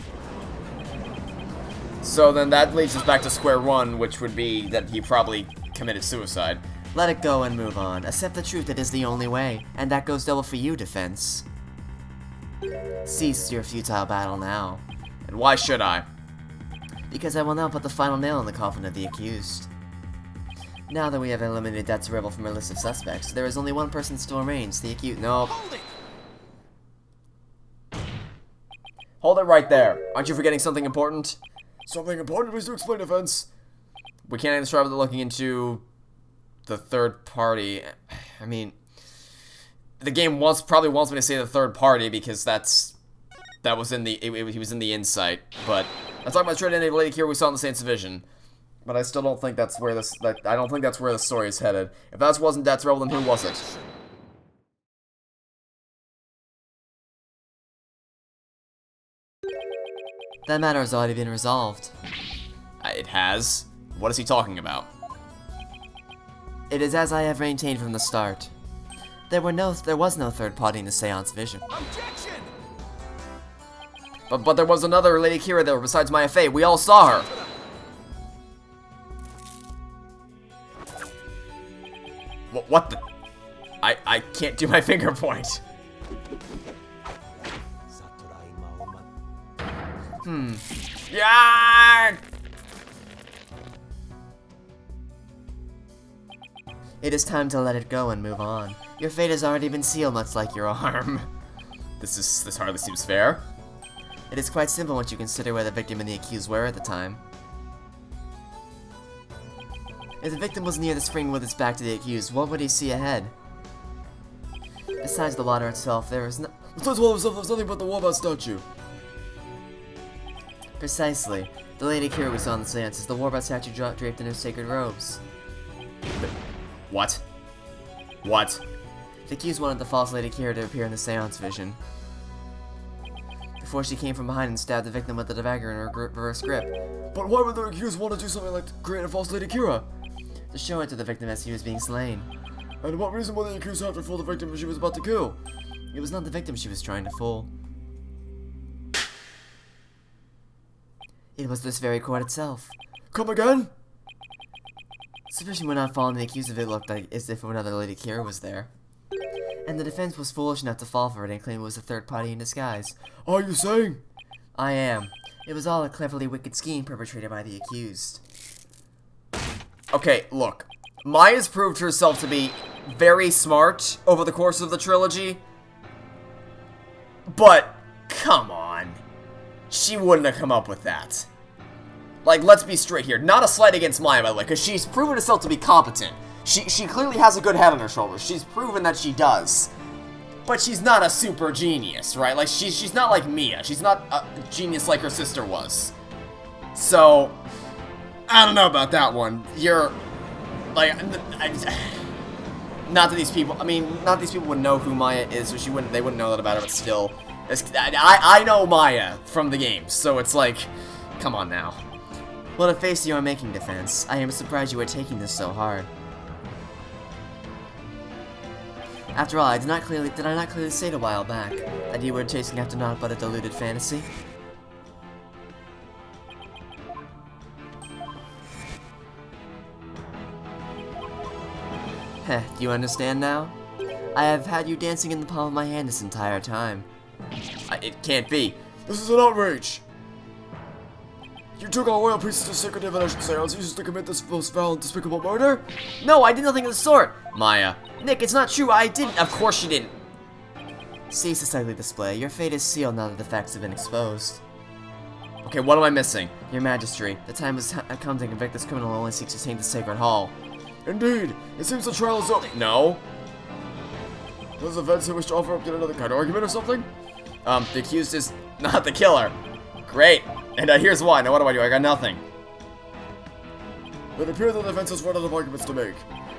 So then that leads us back to square one, which would be that he probably committed suicide. Let it go and move on. Accept the truth, it is the only way. And that goes double for you, Defense. Cease your futile battle now. And why should I? Because I will now put the final nail in the coffin of the accused. Now that we have eliminated That's Rebel from our list of suspects, there is only one person still remains, the accused. No. Hold it right there. Aren't you forgetting something important? Something important, please do explain, Defense. We can't even start with looking into the third party. I mean, the game probably wants me to say the third party because that was in the— he was in the insight. But I'm talking about straight ending Lady Kira we saw in the Saints Division. But I still don't think that's where this— I don't think that's where the story is headed. If that wasn't That's Rebel, then who was it? That matter has already been resolved. It has. What is he talking about? It is as I have maintained from the start. There was no third party in the seance vision. But there was another Lady Kira there besides Maya Fey. We all saw her. What the— I can't do my finger point. Yeah! It is time to let it go and move on. Your fate has already been sealed, much like your arm. This hardly seems fair. It is quite simple once you consider where the victim and the accused were at the time. If the victim was near the spring with his back to the accused, what would he see ahead? Besides the water itself, there was no— Besides all himself, there's nothing but the Wombat statue. Precisely. The Lady Kira we saw in the seance is the Wombat statue draped in her sacred robes. What? What? The accused wanted the false Lady Kira to appear in the seance vision before she came from behind and stabbed the victim with the dagger in her reverse grip. But why would the accused want to do something like create a false Lady Kira? To show it to the victim as he was being slain. And what reason would the accused have to fool the victim she was about to kill? It was not the victim she was trying to fool. It was this very court itself. Come again? Suspicion would not fall on the accused if it looked like as if another Lady Kira was there. And the defense was foolish enough to fall for it and claim it was a third party in disguise. Are you saying? I am. It was all a cleverly wicked scheme perpetrated by the accused. Okay, look. Maya's proved herself to be very smart over the course of the trilogy. But, come on. She wouldn't have come up with that. Like, let's be straight here. Not a slight against Maya, by the way, because she's proven herself to be competent. She clearly has a good head on her shoulders. She's proven that she does. But she's not a super genius, right? Like, she's not like Mia. She's not a genius like her sister was. So, I don't know about that one. You're, like, not that these people, I mean, not that these people would know who Maya is, so they wouldn't know that about her, but still. I know Maya from the games, so it's like, come on now. Well, to face you are making defense. I am surprised you are taking this so hard. After all, did I not clearly state a while back that you were chasing after naught but a deluded fantasy? Heh, do you understand now? I have had you dancing in the palm of my hand this entire time. It can't be. This is an outrage! You took our royal priestess to sacred divination seance used to commit this most foul and despicable murder? No, I did nothing of the sort. Maya. Nick, it's not true. I didn't. Of course you didn't. Cease this ugly display. Your fate is sealed now that the facts have been exposed. Okay, what am I missing? Your Majesty, the time has come to convict this criminal who only seeks to taint the sacred hall. Indeed. It seems the trial is over. No. Does the defense wish to offer up yet another kind of argument or something? The accused is not the killer. Great. And here's why. Now what do? I got nothing. It appears the defense has run out of arguments to make.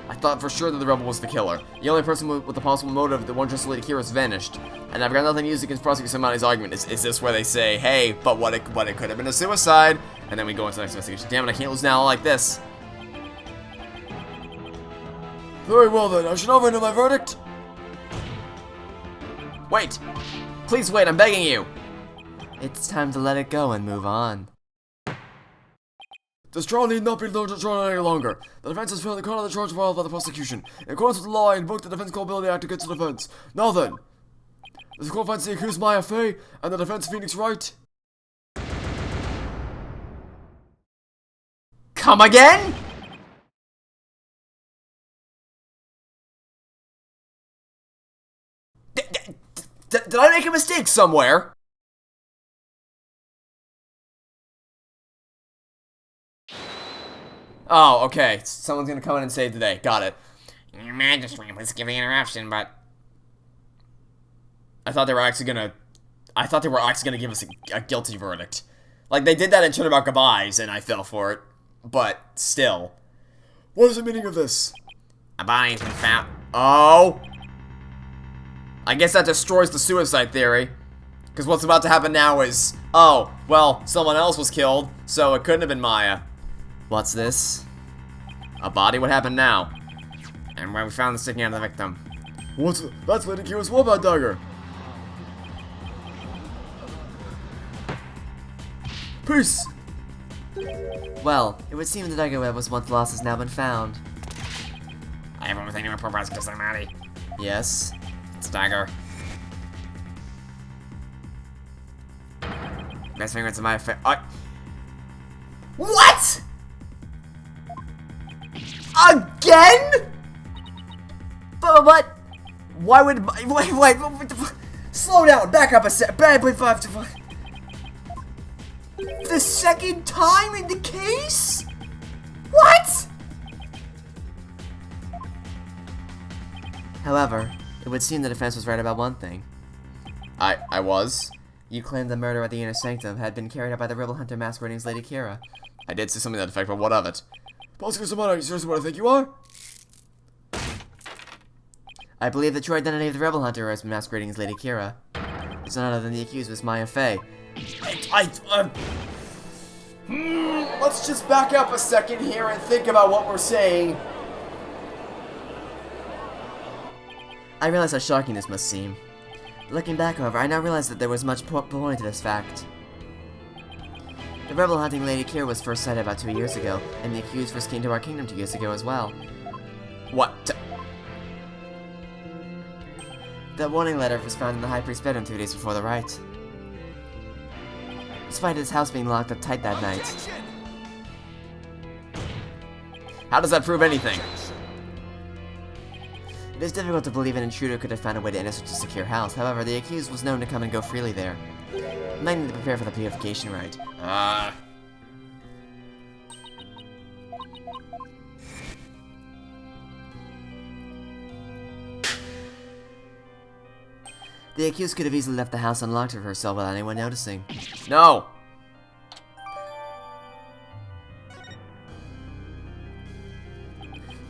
I thought for sure that the rebel was the killer. The only person with the possible motive, the one just Lady Kira's vanished. And I've got nothing to use against Prosecution Somebody's argument. Is this where they say, hey, but what it could have been a suicide? And then we go into the next investigation. Damn it, I can't lose now like this. Very well then, I should now render my verdict. Wait! Please wait, I'm begging you! It's time to let it go and move on. This trial need not be drawn any longer. The defense has failed to counter the charge filed by the prosecution. In accordance with the law, I invoke the Defense Culpability Act against the defense. Now then, the court finds the accused Maya Fey and the defense Phoenix Wright. Come again? Did I make a mistake somewhere? Oh, okay. Someone's gonna come in and save the day. Got it. Your Majesty, let's give the interruption, but I thought they were actually gonna give us a guilty verdict. Like, they did that in Turnabout Goodbyes, and I fell for it. But, still. What is the meaning of this? a body's been found. Oh! I guess that destroys the suicide theory. Because what's about to happen now is, oh, well, someone else was killed, so it couldn't have been Maya. What's this? A body? What happened now? And where we found the sticking out of the victim. That's Lady Kira's Wombat dagger. Peace. Well, it would seem the dagger web was once lost has now been found. I have everything to report, Prosecution Somebody. Yes? It's dagger. Best fingerprints of my face. What? Again? But why would wait, slow down, back up a sec. The second time in the case? What? However, it would seem the defense was right about one thing. I was. You claimed the murder at the Inner Sanctum had been carried out by the rebel hunter masquerading as Lady Kira. I did say something to that effect, but what of it? Prosecution, are you seriously what I think you are? I believe the true identity of the rebel hunter has been masquerading as Lady Kira. It's none other than the accused was Maya Fey. Let's just back up a second here and think about what we're saying. I realize how shocking this must seem. Looking back, however, I now realize that there was much point to this fact. The rebel hunting Lady Kira was first sighted about 2 years ago, and the accused first came to our kingdom 2 years ago as well. What? That warning letter was found in the High Priest's bedroom 3 days before the rite. Despite his house being locked up tight that night. How does that prove anything? It is difficult to believe an intruder could have found a way to enter such a secure house. However, the accused was known to come and go freely there. Might need to prepare for the purification rite. The accused could have easily left the house unlocked for herself without anyone noticing. No.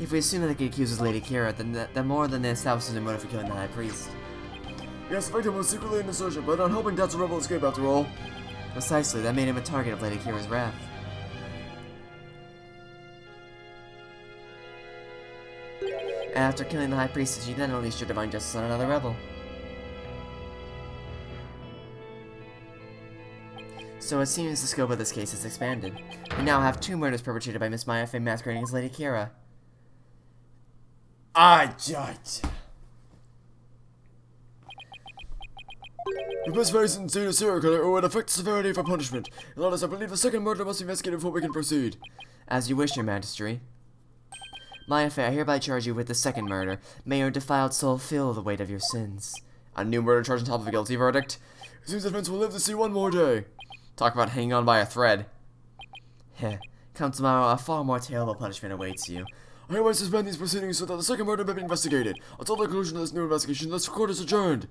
If we assume that the accused was Lady Kira, then more than this establishes a motive for killing the High Priest. Yes, the victim was secretly in insurgent, but not hoping that's a rebel escape after all. Precisely, that made him a target of Lady Kira's wrath. And after killing the High Priestess, she then unleashed her divine justice on another rebel. So it seems the scope of this case has expanded. We now have 2 murders perpetrated by Miss Maya Fey masquerading as Lady Kira. The best way is insane a serial killer or would affect the severity of our punishment. And I believe the second murder must be investigated before we can proceed. As you wish, Your Majesty. Maya Fey, I hereby charge you with the second murder. May your defiled soul feel the weight of your sins. A new murder charge on top of a guilty verdict? It seems the defense will live to see one more day. Talk about hanging on by a thread. Heh. Come tomorrow, a far more terrible punishment awaits you. I hereby suspend these proceedings so that the second murder may be investigated. Until the conclusion of this new investigation, this court is adjourned.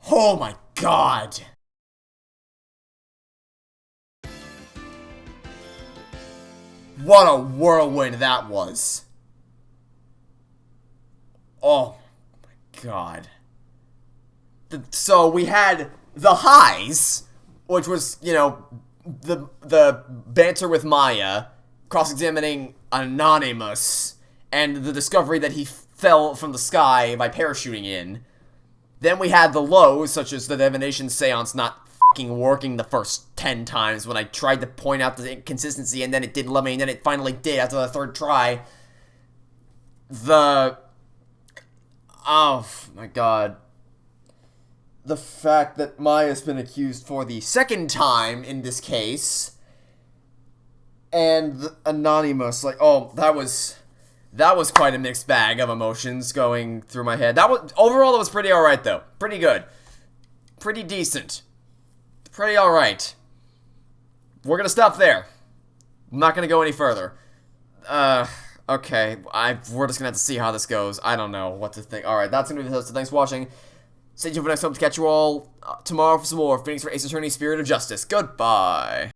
Oh my god! What a whirlwind that was! Oh my god. So we had the highs, which was, you know, the banter with Maya, cross-examining Anonymous, and the discovery that he fell from the sky by parachuting in. Then we had the lows, such as the Divination seance not fucking working the first 10 times when I tried to point out the inconsistency, and then it didn't let me, and then it finally did after the 3rd try. Oh my god. The fact that Maya's been accused for the 2nd time in this case, and the Anonymous, like, oh, that was quite a mixed bag of emotions going through my head. Overall, it was pretty alright, though. Pretty good. Pretty decent. Pretty alright. We're gonna stop there. I'm not gonna go any further. Okay. We're just gonna have to see how this goes. I don't know what to think. Alright, that's gonna be the host. So thanks for watching. Stay tuned for next time to catch you all tomorrow for some more Phoenix Wright Ace Attorney Spirit of Justice. Goodbye.